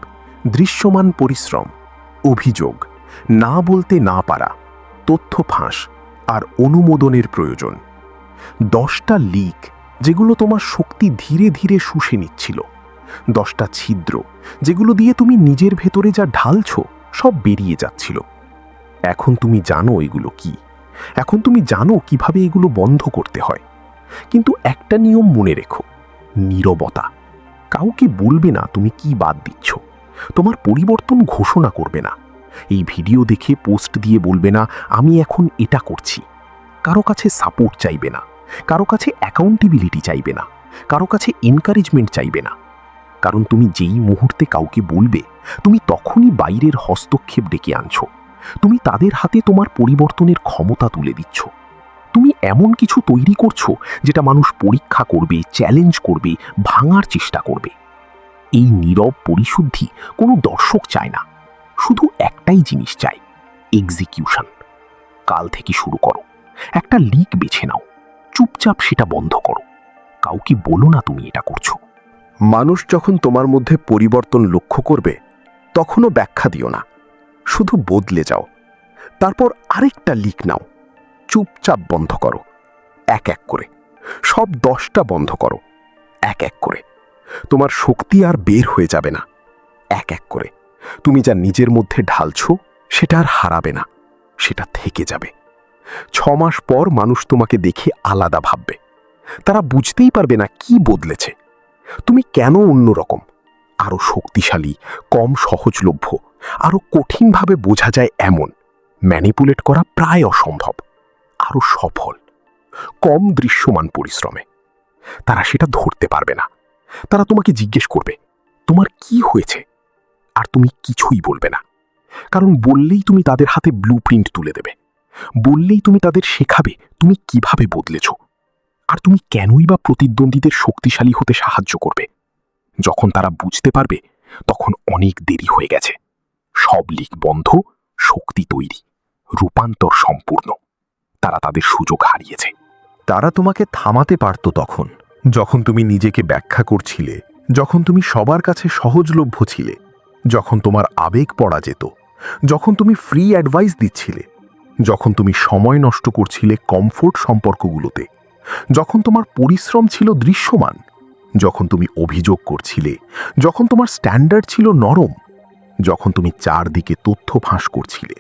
দৃশ্যমান পরিশ্রম, অভিযোগ, না বলতে না পারা, তথ্য ফাঁস, আর অনুমোদনের প্রয়োজন। 10টা লিক যেগুলো তোমার শক্তি ধীরে ধীরে শুষে নিচ্ছিল, 10টা ছিদ্র, যেগুলো দিয়ে তুমি নিজের ভেতরে যা ঢালছো সব বেরিয়ে যাচ্ছিল। এখন তুমি জানো এগুলো কি, এখন তুমি জানো কিভাবে এগুলো বন্ধ করতে হয়। কিন্তু একটা নিয়ম মনে রেখো, নীরবতা। কাউকে বলবে না তুমি কি বাদ দিচ্ছ, তোমার পরিবর্তন ঘোষণা করবে না, এই ভিডিও দেখে পোস্ট দিয়ে বলবে না আমি এখন এটা করছি। কারো কাছে সাপোর্ট চাইবে না, কারো কাছে অ্যাকাউন্টেবিলিটি চাইবে না, কারো কাছে এনকারেজমেন্ট চাইবে না। কারণ তুমি যেই মুহূর্তে কাউকে বলবে, তুমি তখনই বাইরের হস্তক্ষেপ ডেকে আনছো। তুমি তাদের হাতে তোমার পরিবর্তনের ক্ষমতা তুলে দিচ্ছ। তুমি এমন কিছু তৈরি করছো যেটা মানুষ পরীক্ষা করবে, চ্যালেঞ্জ করবে, ভাঙার চেষ্টা করবে। এই নীরব পরিশুদ্ধি কোনো দর্শক চায় না, শুধু একটাই জিনিস চায়, এক্সিকিউশন। কাল থেকে শুরু করো, একটা লিক বেছে নাও, চুপচাপ সেটা বন্ধ করো, কাউকে বলো না তুমি এটা করছো। মানুষ যখন তোমার মধ্যে পরিবর্তন লক্ষ্য করবে, তখনও ব্যাখ্যা দিও না, শুধু বদলে যাও। তারপর আরেকটা লিক নাও, চুপচাপ বন্ধ করো, এক এক করে। সব 10টা বন্ধ করো, এক এক করে। তোমার শক্তি আর বের হয়ে যাবে না, এক এক করে। তুমি যা নিজের মধ্যে ঢালছো সেটা আর হারাবে না, সেটা থেকে যাবে। 6 মাস পর মানুষ তোমাকে দেখে আলাদা ভাববে। তারা বুঝতেই পারবে না কি বদলেছে, তুমি কেন অন্যরকম, আরো শক্তিশালী, কম সহজলভ্য, আরো কঠিনভাবে বোঝা যায় এমন। ম্যানিপুলেট করা প্রায় অসম্ভব, আরো সফল, কম দৃশ্যমান পরিশ্রমে। তারা সেটা ধরতে পারবে না। তারা তোমাকে জিজ্ঞেস করবে তোমার কি হয়েছে, আর তুমি কিছুই বলবে না। কারণ বললেই তুমি তাদের হাতে ব্লুপ্রিন্ট তুলে দেবে, বললেই তুমি তাদের শেখাবে তুমি কিভাবে বদলেছ। আর তুমি কেনই বা প্রতিদ্বন্দ্বীদের শক্তিশালী হতে সাহায্য করবে? যখন তারা বুঝতে পারবে তখন অনেক দেরি হয়ে গেছে। সব লিক বন্ধ, শক্তি তৈরি, রূপান্তর সম্পূর্ণ। তারা তাদের সুযোগ হারিয়েছে। তারা তোমাকে থামাতে পারত তখন, যখন তুমি নিজেকে ব্যাখ্যা করছিলে, যখন তুমি সবার কাছে সহজলভ্য ছিলে, যখন তোমার আবেগ পড়া যেত, যখন তুমি ফ্রি অ্যাডভাইস দিচ্ছিলে, যখন তুমি সময় নষ্ট করছিলে কমফোর্ট সম্পর্কগুলোতে, যখন তোমার পরিশ্রম ছিল দৃশ্যমান, যখন তুমি অভিযোগ করছিলে, যখন তোমার স্ট্যান্ডার্ড ছিল নরম, যখন তুমি চারদিকে তথ্য ফাঁস করছিলে,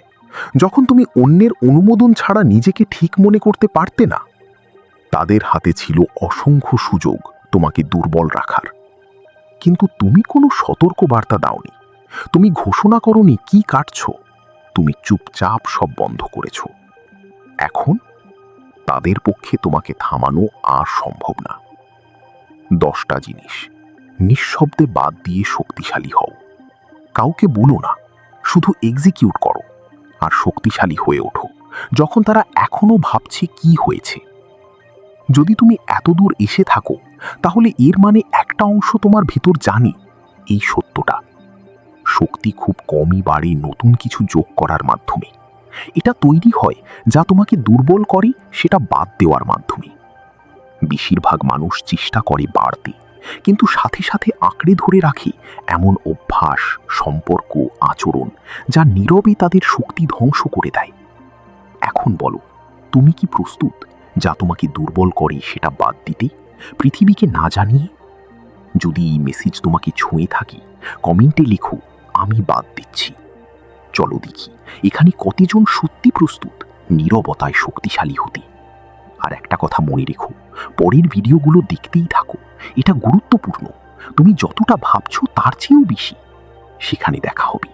যখন তুমি অন্যের অনুমোদন ছাড়া নিজেকে ঠিক মনে করতে পারতে না। তাদের হাতে ছিল অসংখ্য সুযোগ তোমাকে দুর্বল রাখার, কিন্তু তুমি কোনো সতর্ক বার্তা দাওনি, তুমি ঘোষণা করনি কি কাটছ, তুমি চুপচাপ সব বন্ধ করেছ। এখন তাদের পক্ষে তোমাকে থামানো আর সম্ভব না। 10টা জিনিস নিঃশব্দে বাদ দিয়ে শক্তিশালী হও। কাউকে বলো না, শুধু এক্সিকিউট করো, আর শক্তিশালী হয়ে ওঠো যখন তারা এখনো ভাবছে কি হয়েছে। যদি তুমি এতদূর এসে থাকো, তাহলে এর মানে একটা অংশ তোমার ভিতর জানি এই সত্যটা। শক্তি খুব কমই বাড়ে নতুন কিছু যোগ করার মাধ্যমে। এটা তৈরি হয় যা তোমাকে দুর্বল করে সেটা বাদ দেওয়ার মাধ্যমে। বেশিরভাগ মানুষ চেষ্টা করে বাড়তে, কিন্তু সাথে সাথে আঁকড়ে ধরে রাখে এমন অভ্যাস, সম্পর্ক, আচরণ যা নীরবে তাদের শক্তি ধ্বংস করে দেয়। এখন বলো, তুমি কি প্রস্তুত যা তোমাকে দুর্বল করে সেটা বাদ দিতে, পৃথিবীকে না জানিয়ে? যদি এই মেসেজ তোমাকে ছুঁয়ে থাকে, কমেন্টে লিখো আমি বাদ দিচ্ছি। চলো দেখি এখানে কতজন সত্যি প্রস্তুত নীরবতায় শক্তিশালী হতে। আর একটা কথা মনে রেখো, পরের ভিডিওগুলো দেখতেই থাকো, এটা গুরুত্বপূর্ণ। তুমি যতটা ভাবছো তার চেয়েও বেশি। সেখানে দেখা হবে।